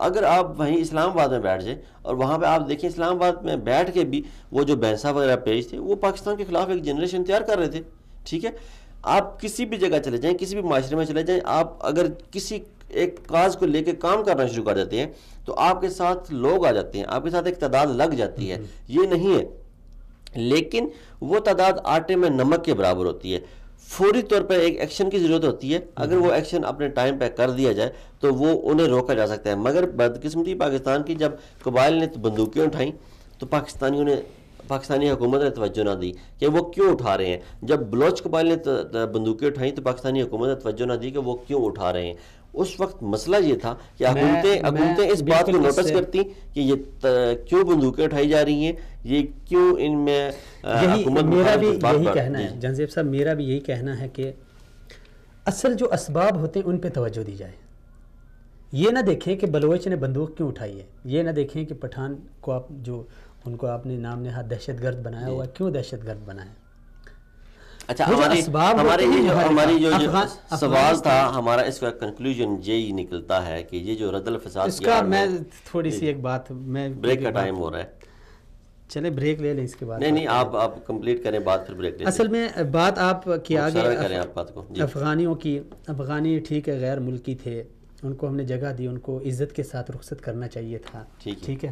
C: اگر آپ وہیں اسلام آباد میں بیٹھ جائیں اور وہاں پہ آپ دیکھیں اسلام آباد میں بیٹھ کے بھی وہ جو بینسا وغیرہ پیج تھے، وہ پاکستان کے خلاف ایک جنریشن تیار کر رہے تھے. ٹھیک ہے، آپ کسی بھی جگہ چلے جائیں، کسی بھی معاشرے میں چلے جائیں، آپ اگر کسی ایک کاز کو لے کے کام کرنا شروع کر دیتے ہیں تو آپ کے ساتھ لوگ آ جاتے ہیں، آپ کے ساتھ ایک تعداد لگ جاتی ہے. یہ نہیں ہے، لیکن وہ تعداد آٹے میں نمک کے برابر ہوتی ہے. فوری طور پر ایک ایکشن کی ضرورت ہوتی ہے. اگر وہ ایکشن اپنے ٹائم پہ کر دیا جائے تو وہ انہیں روکا جا سکتا ہے. مگر بدقسمتی پاکستان کی، جب قبائل نے بندوقیں اٹھائیں تو پاکستانی حکومت نے توجہ نہ دی کہ وہ کیوں اٹھا رہے ہیں. جب بلوچ قبائل نے بندوقیں اٹھائیں تو پاکستانی حکومت نے توجہ نہ دی کہ وہ کیوں اٹھا رہے ہیں. اس وقت مسئلہ یہ تھا کہ حکومتیں اس بات کو نوٹس کرتی کہ یہ کیوں بندوقیں اٹھائی جا رہی ہیں، یہ کیوں ان میں حکومت.
D: میرا بھی یہی کہنا ہے جنزیب صاحب، میرا بھی یہی کہنا ہے کہ اصل جو اسباب ہوتے ہیں ان پہ توجہ دی جائے. یہ نہ دیکھیں کہ بلوچ نے بندوق کیوں اٹھائی ہے، یہ نہ دیکھیں کہ پٹھان کو آپ جو ان کو آپ نے نام نہاد دہشت گرد بنایا ہوا، کیوں دہشت گرد بنایا.
C: اچھا ہماری جو سوال تھا ہمارا اس کا کنکلوژن یہی نکلتا ہے کہ یہ جو رد الفساد
D: اس کا میں تھوڑی سی ایک بات میں
C: بریک کا ٹائم ہو رہا ہے،
D: چلے بریک لے لیں اس کے بعد.
C: نہیں آپ کمپلیٹ کریں بات پھر بریک لیں.
D: اصل میں بات آپ کی آگے
C: کریں آپ بات کو.
D: افغانیوں کی، افغانی ٹھیک ہے غیر ملکی تھے، ان کو ہم نے جگہ دی، ان کو عزت کے ساتھ رخصت کرنا چاہیے تھا، ٹھیک ہے،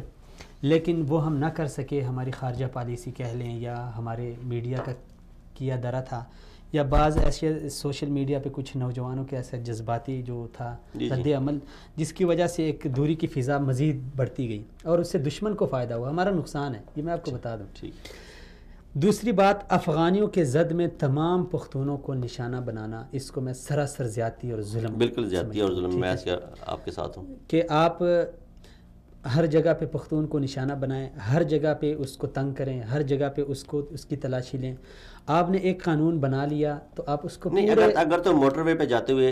D: لیکن وہ ہم نہ کر سکے. ہماری خارجہ پالیسی کہہ لیں یا ہمارے میڈیا کا کیا درا تھا، یا بعض ایسے سوشل میڈیا پہ کچھ نوجوانوں کے ایسا جذباتی جو تھا رد عمل، جس کی وجہ سے ایک دوری کی فضا مزید بڑھتی گئی اور اس سے دشمن کو فائدہ ہوا، ہمارا نقصان ہے، یہ میں آپ کو بتا دوں. دوسری بات، افغانیوں کے زد میں تمام پختونوں کو نشانہ بنانا، اس کو میں سراسر زیادتی اور ظلم،
C: بالکل زیادتی اور ظلم، میں آپ کے ساتھ ہوں
D: کہ آپ ہر جگہ پہ پختون کو نشانہ بنائیں، ہر جگہ پہ اس کو تنگ کریں، ہر جگہ پہ اس کی تلاشی لیں. آپ نے ایک قانون بنا لیا تو آپ اس کو
C: نہیں، اگر تو موٹر وے پہ جاتے ہوئے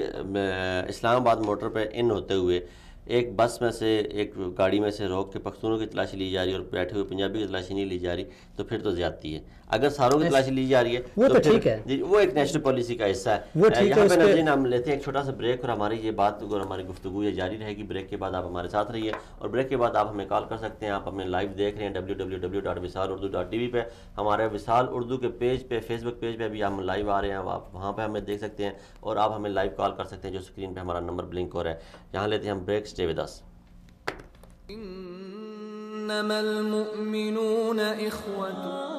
C: اسلام آباد موٹر پہ ان ہوتے ہوئے ایک بس میں سے ایک گاڑی میں سے روک کے پختونوں کی تلاشی لی جا رہی ہے اور بیٹھے ہوئے پنجابی کی تلاشی نہیں لی جا رہی تو پھر تو زیادتی ہے. اگر ساروں کی تلاشی لی جا رہی ہے
D: وہ تو ٹھیک ہے،
C: وہ ایک نیشنل پالیسی کا حصہ ہے. یہاں پہ ناظرین ہم لیتے ہیں ایک چھوٹا سا بریک، اور ہماری یہ بات اور ہماری گفتگو یہ جاری رہے گی. بریک کے بعد آپ ہمارے ساتھ رہیے، اور بریک کے بعد آپ ہمیں کال کر سکتے ہیں. آپ ہمیں لائیو دیکھ رہے ہیں www.visalurdu.tv پہ، ہمارے وصال اردو کے پیج پہ، فیس بک پیج پہ بھی ہم لائیو آ رہے ہیں، آپ وہاں پہ ہمیں دیکھ سکتے ہیں، اور آپ ہمیں لائیو کال کر سکتے ہیں جو اسکرین پہ ہمارا نمبر بلنک ہو رہا ہے. یہاں لیتے ہیں ہم بریک. Stay with us.
A: إنما المؤمنون إخوة.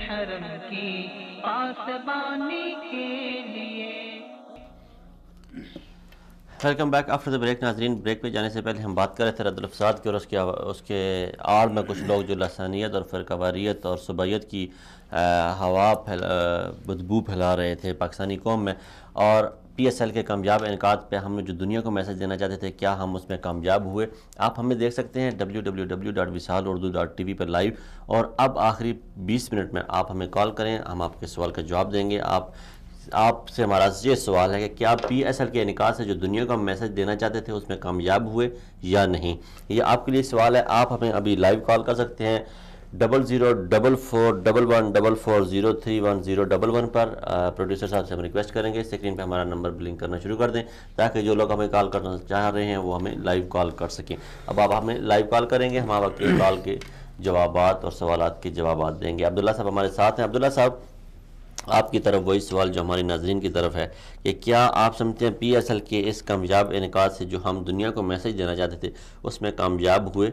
B: حرم کی پاسبانی کے لیے.
C: Welcome back after the break. ناظرین، بریک پہ جانے سے پہلے ہم بات کر رہے تھے رد الفساد کی، اور اس کے آڑ میں کچھ لوگ جو لسانیت اور فرقہ واریت اور صوبائیت کی بدبو پھیلا رہے تھے پاکستانی قوم میں. اور پی ایس ایل کے کامیاب انعقاد پہ ہم نے جو دنیا کو میسج دینا چاہتے تھے، کیا ہم اس میں کامیاب ہوئے؟ آپ ہمیں دیکھ سکتے ہیں www.visalurdu.tv پر لائیو. اور اب آخری 20 منٹ میں آپ ہمیں کال کریں، ہم آپ کے سوال کا جواب دیں گے. آپ سے ہمارا یہ سوال ہے کہ کیا پی ایس ایل کے انعقاد سے جو دنیا کو ہم میسج دینا چاہتے تھے اس میں کامیاب ہوئے یا نہیں؟ یہ آپ کے لیے سوال ہے. آپ ہمیں ابھی لائیو کال کر سکتے ہیں 004411403101 پر. پروڈیوسر صاحب سے ہم ریکویسٹ کریں گے اسکرین پہ ہمارا نمبر بلنک کرنا شروع کر دیں تاکہ جو لوگ ہمیں کال کرنا چاہ رہے ہیں وہ ہمیں لائیو کال کر سکیں. اب آپ ہمیں لائیو کال کریں گے، ہم آپ کے کال کے جوابات اور سوالات کے جوابات دیں گے. عبداللہ صاحب ہمارے ساتھ ہیں. عبداللہ صاحب، آپ کی طرف وہی سوال جو ہماری ناظرین کی طرف ہے کہ کیا آپ سمجھتے ہیں پی ایس ایل کے اس کامیاب انعقاد سے جو ہم دنیا کو میسج دینا چاہتے تھے اس میں کامیاب ہوئے؟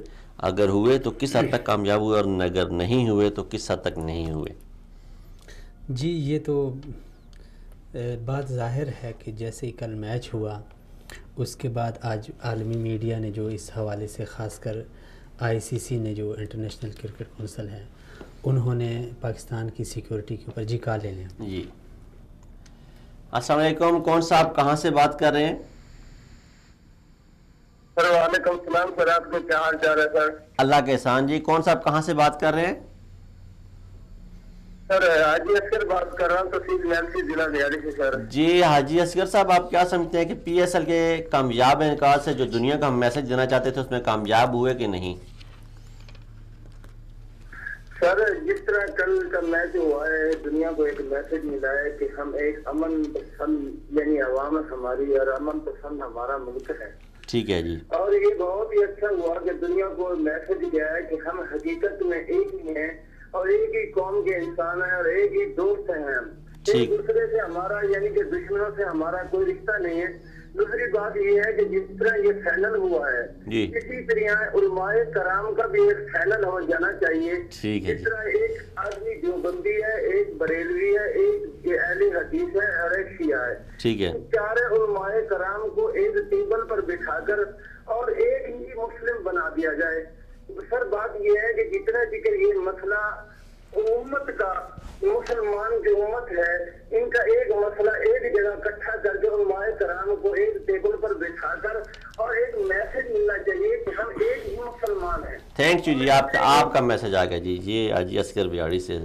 C: اگر ہوئے تو کس حد تک کامیاب ہوئے، اور اگر نہیں ہوئے تو کس حد تک نہیں ہوئے؟
D: جی، یہ تو بات ظاہر ہے کہ جیسے کل میچ ہوا اس کے بعد آج عالمی میڈیا نے جو اس حوالے سے، خاص کر آئی سی سی نے جو انٹرنیشنل کرکٹ کونسل ہے، انہوں نے پاکستان کی سیکیورٹی کے اوپر کہا لے لیں.
C: جی، السلام علیکم. کون صاحب کہاں سے بات کر رہے ہیں؟
E: سر وعلیکم السلام سر، آپ کے کیا حال چال ہے سر؟
C: اللہ کے احسان. جی، کون صاحب کہاں سے بات کر رہے ہیں؟
E: سر حاجی اصغر بات کر رہا ہوں، تحصیل میلسی، ضلع ریاضی سے سر.
C: جی حاجی اصغر صاحب، آپ کیا سمجھتے ہیں کہ پی ایس ایل کے کامیاب انعقاد سے جو دنیا کا ہم میسج دینا چاہتے تھے اس میں کامیاب ہوئے کہ نہیں؟
E: سر جس طرح کل کا میچ ہوا ہے، دنیا کو ایک میسج ملا ہے کہ ہم ایک امن پسند، یعنی عوام ہماری اور امن پسند ہمارا ملک ہے.
C: ٹھیک ہے جی.
E: اور یہ بہت ہی اچھا ہوا کہ دنیا کو میسج گیا ہے کہ ہم حقیقت میں ایک ہی ہیں اور ایک ہی قوم کے انسان ہیں اور ایک ہی دوست ہیں. ایک دوسرے سے ہمارا، یعنی کہ دشمنوں سے ہمارا کوئی رشتہ نہیں ہے. دوسری بات یہ ہے کہ جس طرح یہ فائنل ہوا ہے اسی طرح علماء کرام کا بھی ایک فائنل ہو جانا چاہیے. جس طرح ایک آدمی دیوبندی ہے، ایک بریلوی ہے، ایک اہل حدیث ہے اور ایک شیعہ ہے.
C: ٹھیک ہے.
E: چارے علماء کرام کو ایک ٹیبل پر بٹھا کر اور ایک ہی مسلم بنا دیا جائے. سر بات یہ ہے کہ جتنا ذکر یہ مسئلہ امت کا مسلمان جو امت ہے ان کا ایک مسئلہ ایک جگہ اکٹھا کر کے علماء کرام کو ایک ٹیبل پر بٹھا کر اور ایک میسج ملنا چاہیے کہ ہم ایک ہی مسلمان ہیں.
C: تھینک یو جی, آپ کا میسج آ گیا جی. یہ جی اصغر بیاڑی سے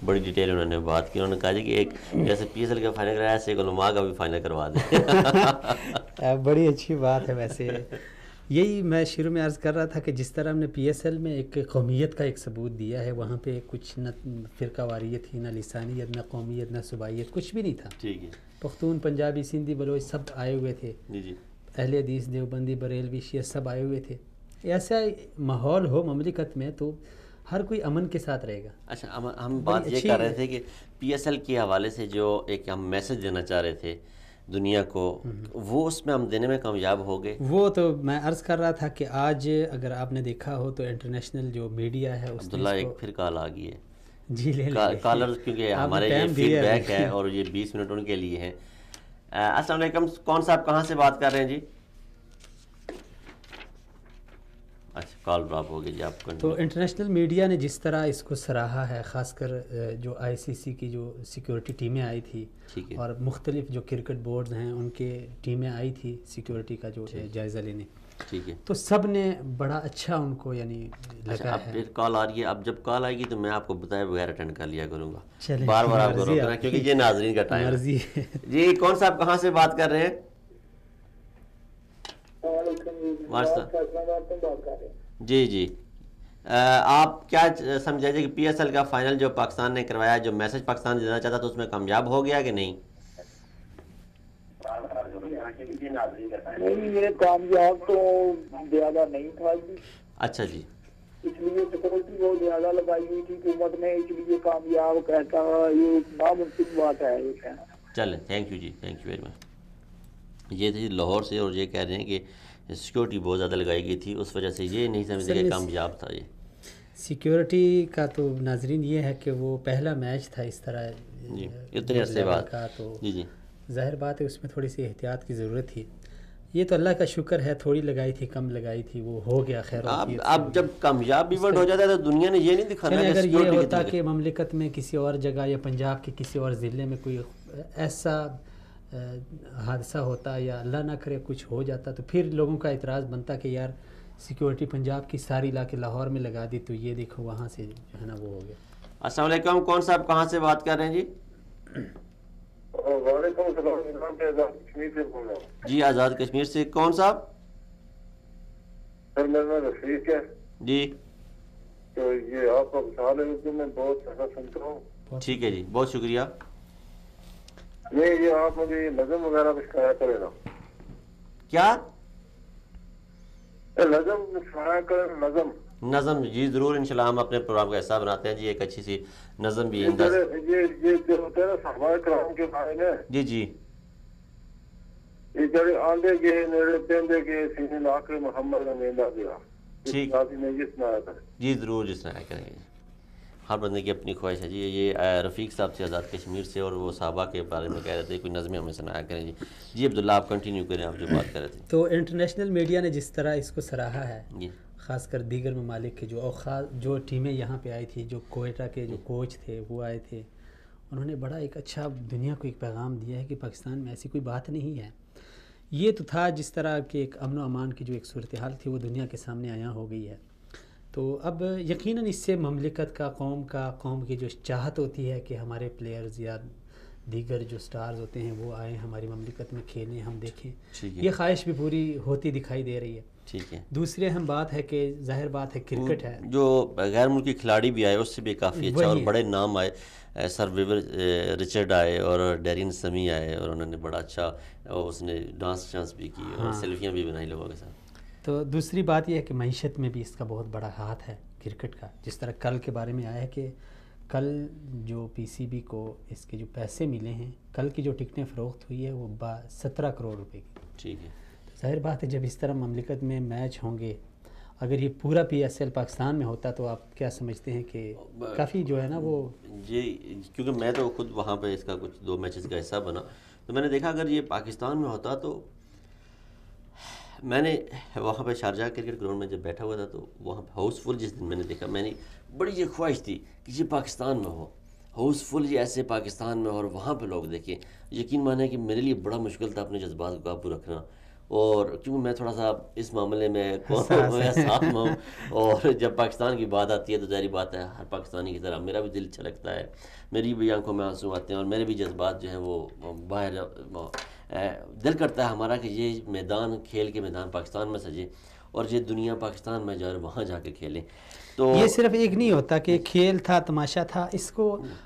C: بڑی ڈیٹیل انہوں نے بات کی. انہوں نے کہا جی کہ ایک جیسے پی ایس ایل کا فائنل کرایا ایسے ایک علماء کا بھی فائنل کروا دیں.
D: بڑی اچھی بات ہے. ویسے یہی میں شروع میں عرض کر رہا تھا کہ جس طرح ہم نے پی ایس ایل میں ایک قومیت کا ایک ثبوت دیا ہے, وہاں پہ کچھ نہ فرقہ واریت تھی, نہ لسانیت, نہ قومیت, نہ صوبائیت, کچھ بھی نہیں تھا.
C: ٹھیک ہے.
D: پختون, پنجابی, سندھی, بلوچ سب آئے ہوئے تھے.
C: جی جی.
D: اہل حدیث, دیوبندی, بریلوی, شیعہ سب آئے ہوئے تھے. ایسا ماحول ہو مملکت میں تو ہر کوئی امن کے ساتھ رہے گا.
C: اچھا, ہم بات یہ کر رہے تھے کہ پی ایس ایل کے حوالے سے جو ایک ہم میسج دینا چاہ رہے تھے دنیا کو, وہ اس میں ہم دینے میں کامیاب ہو گئے.
D: وہ تو میں عرض کر رہا تھا کہ آج اگر آپ نے دیکھا ہو تو انٹرنیشنل جو میڈیا ہے اس
C: عبداللہ ایک پھر کال آ گئی ہے.
D: جی لے لیں
C: کالر, کیونکہ ہمارے یہ فیڈ بیک ہے اور یہ 20 منٹ ان کے لیے ہے. السلام علیکم, کون صاحب کہاں سے بات کر رہے ہیں جی؟ اچھا, کال ڈراپ ہو گئی جی. آپ
D: تو انٹرنیشنل میڈیا نے جس طرح اس کو سراہا ہے, خاص کر جو آئی سی سی کی جو سیکیورٹی ٹیمیں آئی تھی اور مختلف جو کرکٹ بورڈز ہیں ان کے ٹیمیں آئی تھی سیکیورٹی کا جو جائزہ لینے,
C: ٹھیک ہے,
D: تو سب نے بڑا اچھا ان کو یعنی لگا
C: اب
D: ہے.
C: کال آ رہی ہے, اب جب کال آئے گی تو میں آپ کو بتائے بغیر اٹینڈ کر لیا کروں گا. بار بار آپ کو روکنا کیونکہ یہ ناظرین کا ٹائم ہے. جی کون صاحب کہاں سے بات کر رہے ہیں؟ جی جی. آپ کیا سمجھا جائے کہ پی ایس ایل کا فائنل جو پاکستان نے کروایا, جو میسج پاکستان دینا چاہتا تو اس میں کامیاب ہو گیا کہ نہیں؟
E: نہیں, یہ کامیاب تو زیادہ نہیں تھا.
C: اچھا جی.
E: اس لیے سیکورٹی بہت زیادہ لگائی ہوئی تھی حکومت نے, اس لیے کامیاب کہتا یہ ناممکن بات ہے.
C: چلیں, thank you ji, thank you very much. یہ تھی لاہور سے, اور یہ کہہ رہے ہیں کہ سیکیورٹی بہت زیادہ لگائی گئی تھی, اس وجہ سے یہ نہیں سمجھتے کہ کامیاب تھا. یہ
D: سیکیورٹی کا تو ناظرین یہ ہے کہ وہ پہلا میچ تھا اس طرح
C: جی, اتنے عرصے بعد
D: کا, تو
C: جی جی
D: ظاہر بات ہے اس میں تھوڑی سی احتیاط کی ضرورت تھی. یہ تو اللہ کا شکر ہے, تھوڑی لگائی تھی, کم لگائی تھی, وہ ہو گیا. خیر
C: اب جب کامیاب ایونٹ ہو جاتا ہے تو دنیا نے یہ نہیں دکھانا کہ
D: اگر یہ ہوتا کہ مملکت میں کسی اور جگہ یا پنجاب کے کسی اور ضلع میں کوئی ایسا حادثہ ہوتا یا اللہ نہ کرے کچھ ہو جاتا, تو پھر لوگوں کا اعتراض بنتا کہ یار سیکیورٹی پنجاب کی ساری علاقے لاہور میں لگا دی, تو یہ دیکھو وہاں سے جو ہے نا وہ ہو گیا.
C: السلام علیکم, کون صاحب کہاں سے بات کر رہے ہیں جی؟
E: وعلیکم السلام, کشمیر سے بول رہا ہوں.
C: جی آزاد کشمیر سے. کون صاحب؟
E: سر میرا نام رفیق ہے
C: جی.
E: تو یہ آپ کا مثال ہے کہ میں بہت زیادہ سنتا ہوں.
C: ٹھیک ہے جی, بہت شکریہ.
E: یہ آپ مجھے نظم وغیرہ بھی سکھایا کرے نا.
C: کیا
E: نظم سکھایا کرے؟
C: نظم جی ضرور, انشاءاللہ ہم اپنے پروگرام کا حصہ بناتے ہیں جی. ایک اچھی سی نظم بھی
E: یہ جو ہوتا ہے نا صحابہ کرام کے بارے میں. جی
C: جی.
E: یہ جڑے آندے گئے نیڑے پیندے گئے سینے لا کے محمد کا نیندہ گیا.
C: ٹھیک
E: نے یہ سنایا کرے
C: جی, ضرور جس طرح کریں گے. ہر بندے کی اپنی خواہش ہے جی. یہ رفیق صاحب سے آزاد کشمیر سے, اور وہ صحابہ کے بارے میں کہہ رہے تھے کوئی نظمیں ہمیں سنایا کریں جی. جی عبداللہ آپ کنٹینیو کریں, آپ جو بات کر رہے تھے.
D: تو انٹرنیشنل میڈیا نے جس طرح اس کو سراہا ہے,
C: جی
D: خاص کر دیگر ممالک کے جو ٹیمیں یہاں پہ آئی تھی, جو کوئٹہ کے جو کوچ تھے وہ آئے تھے, انہوں نے بڑا ایک اچھا دنیا کو ایک پیغام دیا ہے کہ پاکستان میں ایسی کوئی بات نہیں ہے. یہ تو تھا جس طرح کہ ایک امن و امان کی جو ایک صورتحال تھی وہ دنیا کے سامنے آیا ہو گئی ہے. تو اب یقیناً اس سے مملکت کا قوم کی جو چاہت ہوتی ہے کہ ہمارے پلیئرز یا دیگر جو سٹارز ہوتے ہیں وہ آئیں ہماری مملکت میں کھیلیں, ہم دیکھیں, یہ خواہش بھی پوری ہوتی دکھائی دے رہی ہے.
C: ٹھیک ہے.
D: دوسری اہم بات ہے کہ ظاہر بات ہے کرکٹ ہے,
C: جو غیر ملکی کھلاڑی بھی آئے اس سے بھی کافی اچھا, اور بڑے نام آئے. سر ویور رچرڈ آئے اور ڈیرین سمی آئے, اور انہوں نے بڑا اچھا اس نے ڈانس بھی کی اور سیلفیاں بھی بنائی لوگوں کے ساتھ.
D: تو دوسری بات یہ ہے کہ معیشت میں بھی اس کا بہت بڑا ہاتھ ہے کرکٹ کا. جس طرح کل کے بارے میں آیا ہے کہ کل جو پی سی بی کو اس کے جو پیسے ملے ہیں, کل کی جو ٹکٹیں فروخت ہوئی ہے وہ 17 کروڑ روپے کی.
C: ٹھیک ہے.
D: ظاہر بات ہے جب اس طرح مملکت میں میچ ہوں گے, اگر یہ پورا پی ایس ایل پاکستان میں ہوتا تو آپ کیا سمجھتے ہیں کہ کافی جو ہے نا وہ
C: جی, کیونکہ میں تو خود وہاں پہ اس کا کچھ 2 میچز کا حصہ بنا, تو میں نے دیکھا اگر یہ پاکستان میں ہوتا تو میں نے وہاں پہ شارجہ کرکٹ گراؤنڈ میں جب بیٹھا ہوا تھا تو وہاں پہ ہاؤس فل جس دن میں نے دیکھا، میں نے بڑی یہ خواہش تھی کہ یہ پاکستان میں ہو، ہاؤس فل یہ ایسے پاکستان میں، اور وہاں پہ لوگ دیکھیں. یقین مانیں کہ میرے لیے بڑا مشکل تھا اپنے جذبات کو قابو رکھنا، اور کیونکہ میں تھوڑا سا اس معاملے میں حساس ہوں، اور جب پاکستان کی بات آتی ہے تو ظاہری بات ہے ہر پاکستانی کی طرح میرا بھی دل چھلکتا ہے، میری بھی آنکھوں میں آنسو آتے ہیں، اور میرے بھی جذبات جو ہیں وہ باہر. دل کرتا ہے ہمارا کہ یہ میدان، کھیل کے میدان پاکستان میں سجے، اور یہ دنیا پاکستان میں جائے وہاں جا کے کھیلیں. تو
D: یہ صرف ایک نہیں ہوتا کہ کھیل تھا، تماشا تھا، اس کو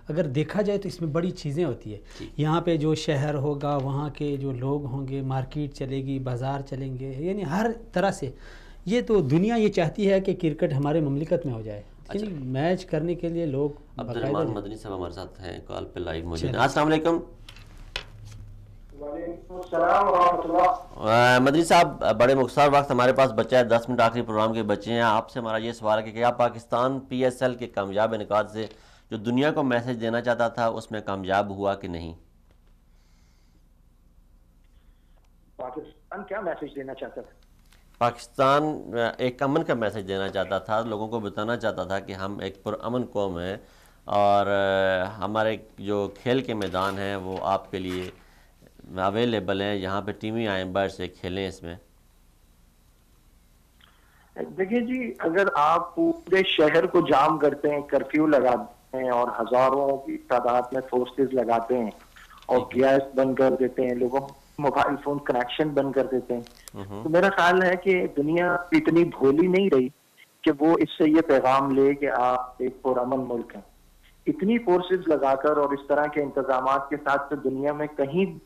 D: اگر دیکھا جائے تو اس میں بڑی چیزیں ہوتی ہے. یہاں پہ جو شہر ہوگا، وہاں کے جو لوگ ہوں گے، مارکیٹ چلے گی، بازار چلیں گے، یعنی ہر طرح سے یہ تو دنیا یہ چاہتی ہے کہ کرکٹ ہمارے مملکت میں ہو جائے. یعنی میچ کرنے کے لیے لوگ
C: عبدالرحمان مدنی صاحب ہمارے ساتھ ہیں، کال پہ لائیو موجود ہیں. السلام علیکم.
E: وعلیکم السلام ورحمۃ اللہ.
C: مدنی صاحب بڑے مختصر وقت ہمارے پاس بچہ ہے، 10 منٹ آخری پروگرام کے بچے ہیں. آپ سے ہمارا یہ سوال ہے کہ کیا پاکستان پی ایس ایل کے کامیاب انعقاد سے جو دنیا کو میسج دینا چاہتا تھا اس میں کامیاب ہوا کہ نہیں؟
E: پاکستان کیا میسج دینا چاہتا تھا؟
C: پاکستان ایک امن کا میسج دینا چاہتا تھا، لوگوں کو بتانا چاہتا تھا کہ ہم ایک پرامن قوم ہیں، اور ہمارے جو کھیل کے میدان ہیں وہ آپ کے لیے اویلیبل ہیں، یہاں پہ ٹیمیں آئیں باہر سے کھیلیں. اس میں
E: دیکھیں جی، اگر آپ پورے شہر کو جام کرتے ہیں، کرفیو لگاتے ہیں، اور ہزاروں کی تعداد میں فورسز لگاتے ہیں، اور گیس بند کر دیتے ہیں، لوگوں موبائل فون کنیکشن بند کر دیتے ہیں، تو میرا خیال ہے کہ دنیا اتنی بھولی نہیں رہی کہ وہ اس سے یہ پیغام لے کہ آپ ایک پرامن ملک ہیں. اتنی فورسز لگا کر اور اس طرح کے انتظامات کے ساتھ تو دنیا میں کہیں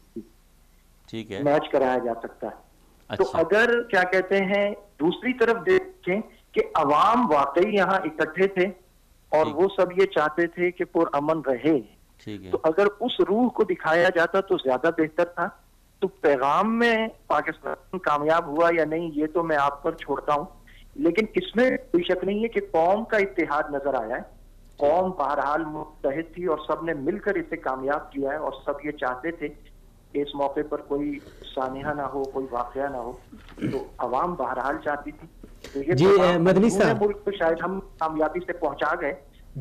E: میچ کرایا جا سکتا ہے. تو اگر کیا کہتے ہیں دوسری طرف دیکھیں کہ عوام واقعی یہاں اکٹھے تھے اور وہ سب یہ چاہتے تھے کہ پرامن رہے، تو اگر اس روح کو دکھایا جاتا تو زیادہ بہتر تھا. تو پیغام میں پاکستان کامیاب ہوا یا نہیں یہ تو میں آپ پر چھوڑتا ہوں، لیکن اس میں کوئی شک نہیں ہے کہ قوم کا اتحاد نظر آیا ہے. قوم بہرحال متحد تھی اور سب نے مل کر اسے کامیاب کیا ہے، اور سب یہ چاہتے تھے کہ اس موقع پر کوئی سانحہ نہ ہو، کوئی واقعہ نہ ہو. تو عوام بہرحال چاہتی تھی. تو یہ
D: مدنی صاحب
E: ملک کو شاید ہم کامیابی سے پہنچا گئے،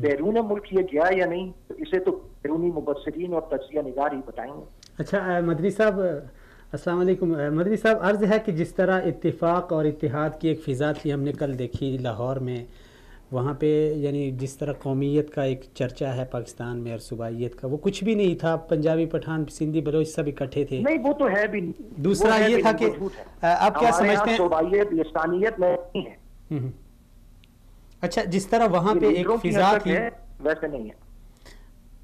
E: بیرون ملک یہ گیا یا نہیں تو اسے تو بیرونی مبصرین اور تجزیہ نگار ہی بتائیں گے.
D: اچھا مدنی صاحب السلام علیکم. مدنی صاحب عرض ہے کہ جس طرح اتفاق اور اتحاد کی ایک فضا تھی، ہم نے کل دیکھی لاہور میں، وہاں پہ یعنی جس طرح قومیت کا ایک چرچا ہے پاکستان میں اور صوبائیت کا، وہ کچھ بھی نہیں تھا. پنجابی، پٹھان، سندھی، بلوچ سب اکٹھے تھے.
E: نہیں وہ تو ہے بھی نہیں.
D: دوسرا یہ تھا کہ آپ کیا سمجھتے ہیں
E: صوبائیت لسانیت نہیں ہے.
D: اچھا جس طرح وہاں پہ ایک فضا تھی
E: ویسے نہیں ہے.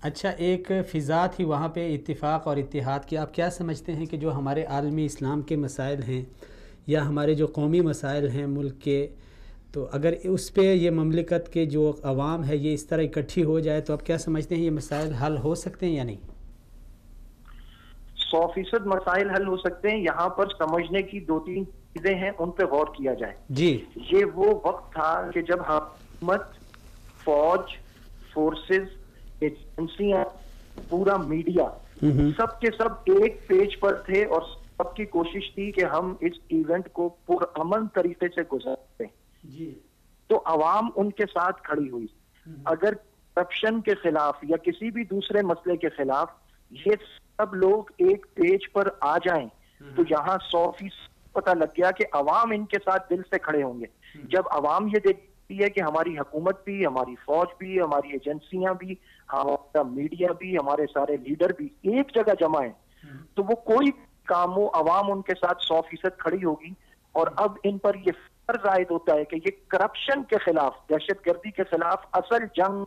D: اچھا ایک فضا تھی وہاں پہ اتفاق اور اتحاد کی، آپ کیا سمجھتے ہیں کہ جو ہمارے عالمی اسلام کے مسائل ہیں یا ہمارے جو قومی مسائل ہیں ملک کے، تو اگر اس پہ یہ مملکت کے جو عوام ہے یہ اس طرح اکٹھی ہو جائے تو آپ کیا سمجھتے ہیں یہ مسائل حل ہو سکتے ہیں یا نہیں؟
E: 100% مسائل حل ہو سکتے ہیں. یہاں پر سمجھنے کی 2-3 چیزیں ہیں، ان پہ غور کیا جائے.
D: جی
E: یہ وہ وقت تھا کہ جب حکومت، فوج، فورسز، ایجنسیاں، پورا میڈیا سب کے سب ایک پیج پر تھے، اور سب کی کوشش تھی کہ ہم اس ایونٹ کو پرامن طریقے سے گزارتے ہیں. تو عوام ان کے ساتھ کھڑی ہوئی. اگر کرپشن کے خلاف یا کسی بھی دوسرے مسئلے کے خلاف یہ سب لوگ ایک پیج پر آ جائیں تو یہاں 100% پتہ لگ گیا کہ عوام ان کے ساتھ دل سے کھڑے ہوں گے. جب عوام یہ دیکھتی ہے کہ ہماری حکومت بھی، ہماری فوج بھی، ہماری ایجنسیاں بھی، ہمارا میڈیا بھی، ہمارے سارے لیڈر بھی ایک جگہ جمع ہیں، تو وہ کوئی کام ہو عوام ان کے ساتھ 100% کھڑی ہوگی. اور اب ان پر یہ فرض عائد ہوتا ہے کہ یہ کرپشن کے خلاف، دہشت گردی کے خلاف اصل جنگ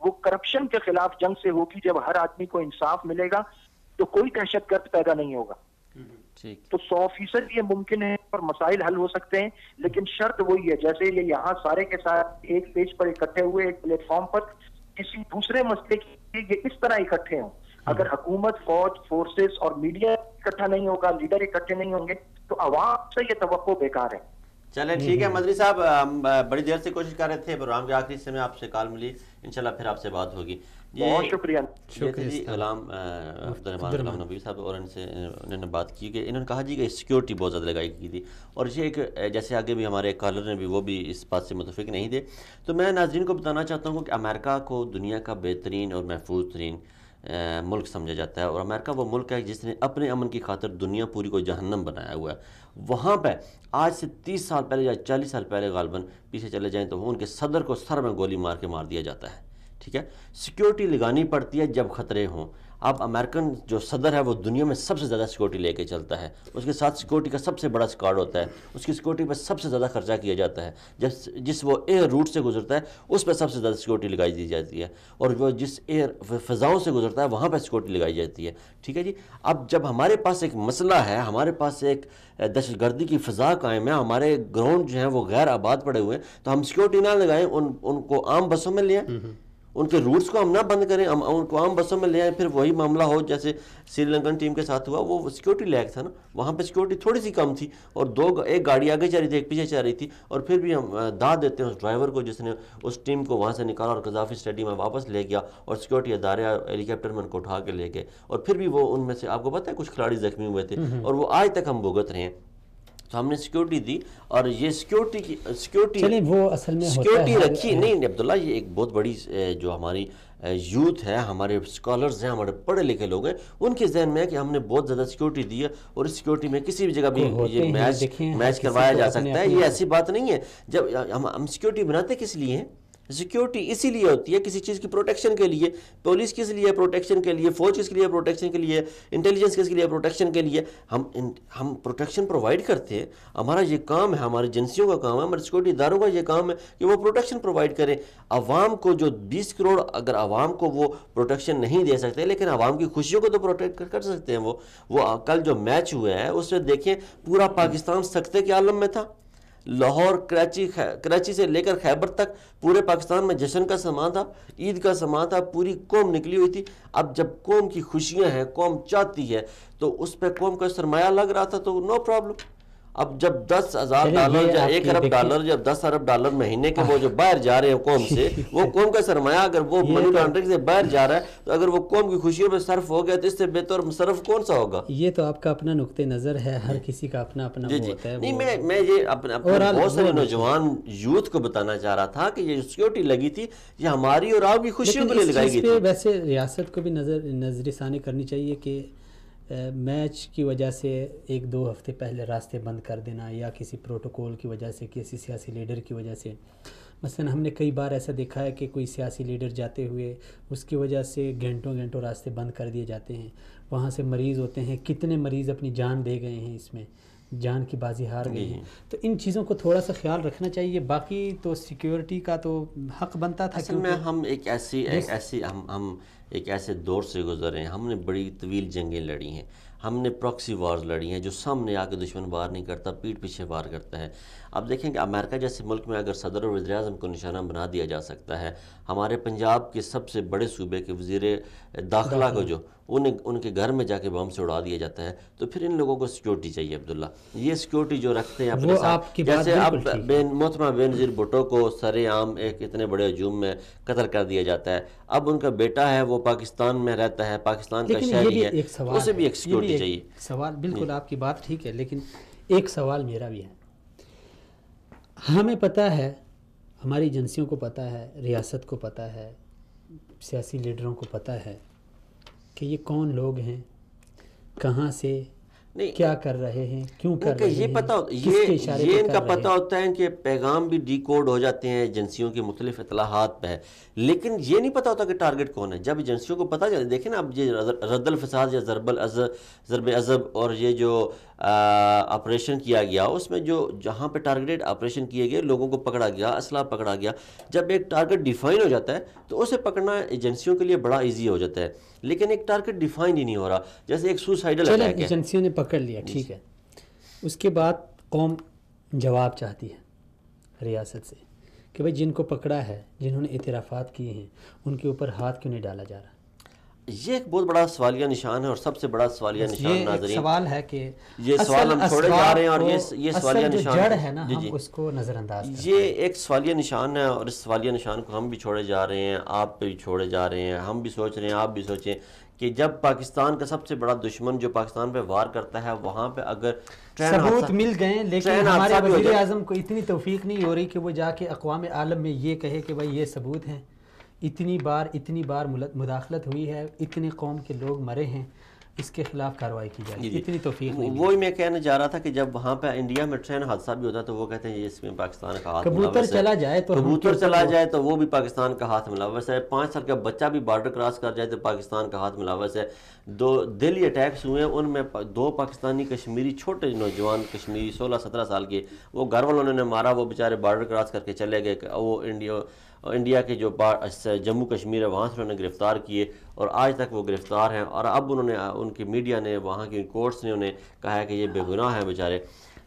E: وہ کرپشن کے خلاف جنگ سے ہوگی. جب ہر آدمی کو انصاف ملے گا تو کوئی دہشت گرد پیدا نہیں ہوگا. تو 100% یہ ممکن ہے اور مسائل حل ہو سکتے ہیں، لیکن شرط وہی ہے جیسے یہ یہاں سارے کے ساتھ ایک پیج پر اکٹھے ہوئے، ایک پلیٹ فارم پر کسی دوسرے مسئلے کے لیے یہ اس طرح اکٹھے ہوں. اگر حکومت، فوج، فورسز اور میڈیا اکٹھا نہیں ہوگا، لیڈر اکٹھے نہیں ہوں گے تو عوام سے یہ توقع بیکار ہے.
C: چلیں ٹھیک ہے مدنی صاحب، ہم بڑی دیر سے کوشش کر رہے تھے، پروگرام کے آخری حصے میں آپ سے کال ملی، انشاءاللہ پھر آپ سے بات ہوگی.
E: بہت شکریہ.
C: جی غلام غلام نبی صاحب، اور انہوں نے بات کی کہ انہوں نے کہا جی کہ سیکیورٹی بہت زیادہ لگائی کی تھی، اور یہ ایک جیسے آگے بھی ہمارے کالر نے بھی وہ بھی اس بات سے متفق نہیں تھے. تو میں ناظرین کو بتانا چاہتا ہوں کہ امریکہ کو دنیا کا بہترین اور محفوظ ترین ملک سمجھا جاتا ہے، اور امریکہ وہ ملک ہے جس نے اپنے امن کی خاطر دنیا پوری کو جہنم بنایا ہوا ہے. وہاں پہ آج سے 30 سال پہلے یا 40 سال پہلے غالباً پیچھے چلے جائیں تو ان کے صدر کو سر میں گولی مار کے مار دیا جاتا ہے. ٹھیک ہے، سیکیورٹی لگانی پڑتی ہے جب خطرے ہوں. اب امریکن جو صدر ہے وہ دنیا میں سب سے زیادہ سیکیورٹی لے کے چلتا ہے، اس کے ساتھ سیکیورٹی کا سب سے بڑا اسکواڈ ہوتا ہے، اس کی سیکیورٹی پہ سب سے زیادہ خرچہ کیا جاتا ہے. جس وہ ایئر روٹ سے گزرتا ہے اس پہ سب سے زیادہ سیکیورٹی لگائی دی جاتی ہے، اور وہ جس ایئر فضاؤں سے گزرتا ہے وہاں پہ سیکیورٹی لگائی جاتی ہے. ٹھیک ہے جی. اب جب ہمارے پاس ایک مسئلہ ہے، ہمارے پاس ایک دہشت گردی کی فضا قائم ہے، ہمارے گراؤنڈ جو ہیں وہ غیر آباد پڑے ہوئے ہیں، تو ہم سیکیورٹی نہ لگائیں، ان کو عام بسوں میں لے آئیں، ان کے روٹس کو ہم نہ بند کریں، ہم ان کو عام بسوں میں لے آئیں. پھر وہی معاملہ ہو جیسے سری لنکن ٹیم کے ساتھ ہوا، وہ سیکیورٹی لیک تھا نا، وہاں پہ سیکیورٹی تھوڑی سی کم تھی، اور ایک گاڑی آگے چل رہی تھی ایک پیچھے چل رہی تھی، اور پھر بھی ہم داد دیتے ہیں اس ڈرائیور کو جس نے اس ٹیم کو وہاں سے نکالا اور قذافی اسٹیڈیم میں واپس لے گیا، اور سیکیورٹی ادارے ہیلی کاپٹر میں ان کو اٹھا کے لے گئے، اور پھر بھی وہ ان میں سے آپ کو پتہ ہے کچھ کھلاڑی زخمی ہوئے تھے، اور وہ آج تک ہم بھگت رہے ہیں. تو ہم نے سیکیورٹی دی، اور یہ سیکیورٹی
D: وہ اصل میں
C: سیکیورٹی رکھی نہیں عبداللہ. یہ ایک بہت بڑی جو ہماری یوتھ ہے، ہمارے اسکالرز ہیں، ہمارے پڑھے لکھے لوگ ہیں، ان کے ذہن میں ہے کہ ہم نے بہت زیادہ سیکیورٹی دی ہے، اور اس سیکیورٹی میں کسی بھی جگہ بھی یہ میچ کروایا جا سکتا ہے. یہ ایسی بات نہیں ہے. جب ہم سیکیورٹی بناتے کس لیے ہیں؟ سیکیورٹی اسی لیے ہوتی ہے کسی چیز کی پروٹیکشن کے لیے. پولیس کس لیے پروٹیکشن کے لیے، فوج کس لیے پروٹیکشن کے لیے، انٹیلیجنس کس لیے پروٹیکشن کے لیے. ہم پروٹیکشن پرووائڈ کرتے ہیں، ہمارا یہ کام ہے، ہماری ایجنسیوں کا کام ہے، ہمارے سیکیورٹی اداروں کا یہ کام ہے کہ وہ پروٹیکشن پرووائڈ کریں. عوام کو جو 20 کروڑ اگر عوام کو وہ پروٹیکشن نہیں دے سکتے، لیکن عوام کی خوشیوں کو تو پروٹیکٹ کر سکتے ہیں. وہ کل جو میچ ہوا ہے اس میں دیکھیں پورا پاکستان سکتے کے عالم میں تھا. لاہور کراچی سے لے کر خیبر تک پورے پاکستان میں جشن کا سما تھا، عید کا سما تھا، پوری قوم نکلی ہوئی تھی. اب جب قوم کی خوشیاں ہیں، قوم چاہتی ہے، تو اس پہ قوم کا سرمایہ لگ رہا تھا تو نو پرابلم. اب جب 10,000 ڈالر یا 1 ارب ڈالر، جب 10 ارب ڈالر مہینے کے وہ جو باہر جا رہے ہیں قوم سے، وہ قوم کا سرمایہ اگر وہ منی لانڈرنگ سے باہر جا رہا ہے، تو اگر وہ قوم کی خوشیوں پہ صرف ہو گیا تو اس سے بہتر مصرف کون سا ہوگا؟
D: یہ تو آپ کا اپنا نقطہ نظر ہے، ہر کسی کا اپنا اپنا ہوتا ہے.
C: نہیں، میں یہ اپنے بہت سارے نوجوان یوتھ کو بتانا چاہ رہا تھا کہ یہ سیکیورٹی لگی تھی یہ ہماری اور آپ کی خوشیوں کے لیے لگائی گئی تھی.
D: ویسے ریاست کو بھی نظر ثانی کرنی چاہیے کہ میچ کی وجہ سے 1-2 ہفتے پہلے راستے بند کر دینا، یا کسی پروٹوکول کی وجہ سے، کسی سیاسی لیڈر کی وجہ سے. مثلا ہم نے کئی بار ایسا دیکھا ہے کہ کوئی سیاسی لیڈر جاتے ہوئے اس کی وجہ سے گھنٹوں راستے بند کر دیے جاتے ہیں، وہاں سے مریض ہوتے ہیں. کتنے مریض اپنی جان دے گئے ہیں، اس میں جان کی بازی ہار گئے ہیں. تو ان چیزوں کو تھوڑا سا خیال رکھنا چاہیے. باقی تو سیکیورٹی کا تو حق بنتا تھا.
C: اصل میں ہم ایک ایسے دور سے گزرے ہیں. ہم نے بڑی طویل جنگیں لڑی ہیں، ہم نے پراکسی وارز لڑی ہیں جو سامنے آ کے دشمن وار نہیں کرتا، پیٹھ پیچھے وار کرتا ہے. اب دیکھیں کہ امریکہ جیسے ملک میں اگر صدر اور وزیر اعظم کو نشانہ بنا دیا جا سکتا ہے، ہمارے پنجاب کے سب سے بڑے صوبے کے وزیر داخلہ کو جو ان کے گھر میں جا کے بم سے اڑا دیا جاتا ہے، تو پھر ان لوگوں کو سیکیورٹی چاہیے عبداللہ. یہ سیکیورٹی جو رکھتے ہیں اپنے ساتھ، جیسے اب محترمہ بینظیر بھٹو کو سر عام ایک اتنے بڑے ہجوم میں قتل کر دیا جاتا ہے. اب ان کا بیٹا ہے وہ پاکستان میں رہتا ہے، پاکستان کا شہری ہے، اسے بھی ایک سیکیورٹی چاہیے.
D: سوال بالکل آپ کی بات ٹھیک ہے، لیکن ایک سوال میرا بھی ہے. ہمیں پتہ ہے، ہماری ایجنسیوں کو پتہ ہے، ریاست کو پتہ ہے، سیاسی لیڈروں کو پتہ ہے کہ یہ کون لوگ ہیں، کہاں سے کیا کر رہے ہیں، کیوں کر رہے ہیں.
C: یہ ان کا پتہ ہوتا ہے کہ پیغام بھی ڈی کوڈ ہو جاتے ہیں ایجنسیوں کی مختلف اطلاعات پہ، لیکن یہ نہیں پتہ ہوتا کہ ٹارگٹ کون ہے. جب ایجنسیوں کو پتہ چلے، دیکھیں نا اب یہ رد الفساد یا ضرب عضب اور یہ جو آپریشن کیا گیا، اس میں جہاں پہ ٹارگیٹڈ آپریشن کیے گئے، لوگوں کو پکڑا گیا، اسلحہ پکڑا گیا. جب ایک ٹارگٹ ڈیفائن ہو جاتا ہے تو اسے پکڑنا ایجنسیوں کے لیے بڑا ایزی ہو جاتا ہے، لیکن ایک ٹارگٹ ڈیفائن ہی نہیں ہو رہا. جیسے ایک سوسائڈل اٹیک ہے،
D: ایجنسیوں نے پکڑ لیا، ٹھیک ہے، اس کے بعد قوم جواب چاہتی ہے ریاست سے کہ بھئی جن کو پکڑا ہے، جنہوں نے اعترافات کیے ہیں، ان کے اوپر ہاتھ کیوں نہیں ڈالا جا رہا.
C: یہ ایک بہت بڑا سوالیہ نشان ہے، اور سب سے بڑا سوالیہ نشان ناظرین
D: سوال ہے کہ
C: یہ سوال ہم چھوڑے جا رہے ہیں، اور یہ سوالیہ نشان
D: جڑ ہے نا ہم اس کو نظر انداز کرتے ہیں۔
C: یہ ایک سوالیہ نشان ہے، اور اس سوالیہ نشان کو ہم بھی چھوڑے جا رہے ہیں، آپ بھی چھوڑے جا رہے ہیں، ہم بھی سوچ رہے ہیں، آپ بھی سوچیں کہ جب پاکستان کا سب سے بڑا دشمن جو پاکستان پہ وار کرتا ہے، وہاں پہ اگر
D: ثبوت مل گئے، لیکن ہمارے وزیر اعظم کو اتنی توفیق نہیں ہو رہی کہ وہ جا کے اقوام عالم میں یہ کہے کہ بھائی یہ ثبوت ہیں، اتنی بار مداخلت ہوئی ہے، اتنی قوم کے لوگ مرے ہیں، اس کے خلاف کارروائی کی جائے، اتنی توفیق نہیں۔
C: وہی میں کہنے جا رہا تھا کہ جب وہاں پہ انڈیا میں ٹرین حادثہ بھی ہوتا ہے تو وہ کہتے ہیں یہ اس میں پاکستان کا ہاتھ ملوث ہے،
D: کبوتر چلا جائے تو
C: وہ بھی پاکستان کا ہاتھ ملوث ہے، 5 سال کا بچہ بھی بارڈر کراس کر جائے تو پاکستان کا ہاتھ ملوث ہے۔ 2 دہلی اٹیکس ہوئے ہیں، ان میں 2 پاکستانی کشمیری چھوٹے نوجوان کشمیری 16-17 سال کے، وہ گھر والوں نے مارا، وہ بیچارے بارڈر کراس کر کے چلے گئے، وہ انڈیا کے جو جموں کشمیر ہے وہاں سے انہوں نے گرفتار کیے، اور آج تک وہ گرفتار ہیں، اور اب انہوں نے ان کی میڈیا نے، وہاں کی کورٹس نے انہیں کہا ہے کہ یہ بے گناہ ہیں بیچارے۔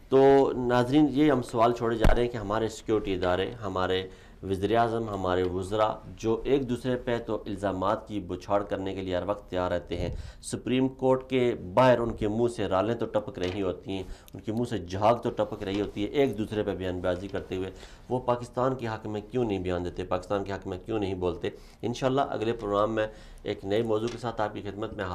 C: تو ناظرین یہ ہم سوال چھوڑے جا رہے ہیں کہ ہمارے سیکیورٹی ادارے، ہمارے وزیر اعظم، ہمارے وزراء جو ایک دوسرے پہ تو الزامات کی بچھاڑ کرنے کے لیے ہر وقت تیار رہتے ہیں، سپریم کورٹ کے باہر ان کے منہ سے رالیں تو ٹپک رہی ہوتی ہیں، ان کے منہ سے جھاگ تو ٹپک رہی ہوتی ہے ایک دوسرے پہ بیان بازی کرتے ہوئے، وہ پاکستان کے حق میں کیوں نہیں بیان دیتے، پاکستان کے حق میں کیوں نہیں بولتے؟ انشاءاللہ اگلے پروگرام میں ایک نئے موضوع کے ساتھ آپ کی خدمت میں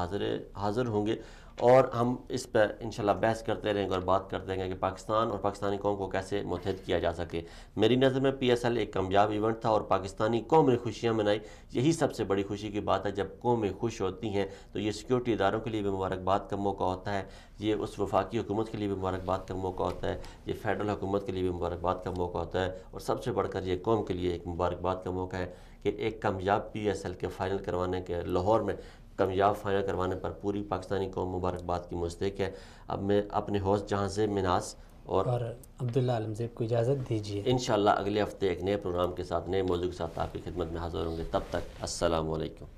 C: حاضر ہوں گے، اور ہم اس پر انشاءاللہ بحث کرتے رہیں گے اور بات کرتے رہیں گے کہ پاکستان اور پاکستانی قوم کو کیسے متحد کیا جا سکے۔ میری نظر میں PSL ایک کامیاب ایونٹ تھا، اور پاکستانی قوم نے خوشیاں منائی، یہی سب سے بڑی خوشی کی بات ہے۔ جب قومیں خوش ہوتی ہیں تو یہ سیکیورٹی اداروں کے لیے بھی مبارکباد کا موقع ہوتا ہے، یہ اس وفاقی حکومت کے لیے بھی مبارکباد کا موقع ہوتا ہے، یہ فیڈرل حکومت کے لیے بھی مبارکباد کا موقع ہوتا ہے، اور سب سے بڑھ کر یہ قوم کے لیے ایک مبارکباد کا موقع ہے کہ ایک کامیاب PSL کے فائنل کروانے کے، لاہور میں کامیاب فائنل کروانے پر پوری پاکستانی قوم مبارکباد کی مستحق ہے۔ اب میں اپنے ہوسٹ جہاں سے مناس اور
D: عبداللہ عالمزیب کو اجازت دیجیے،
C: انشاءاللہ اگلے ہفتے ایک نئے پروگرام کے ساتھ، نئے موضوع کے ساتھ آپ کی خدمت میں حاضر ہوں گے۔ تب تک السلام علیکم۔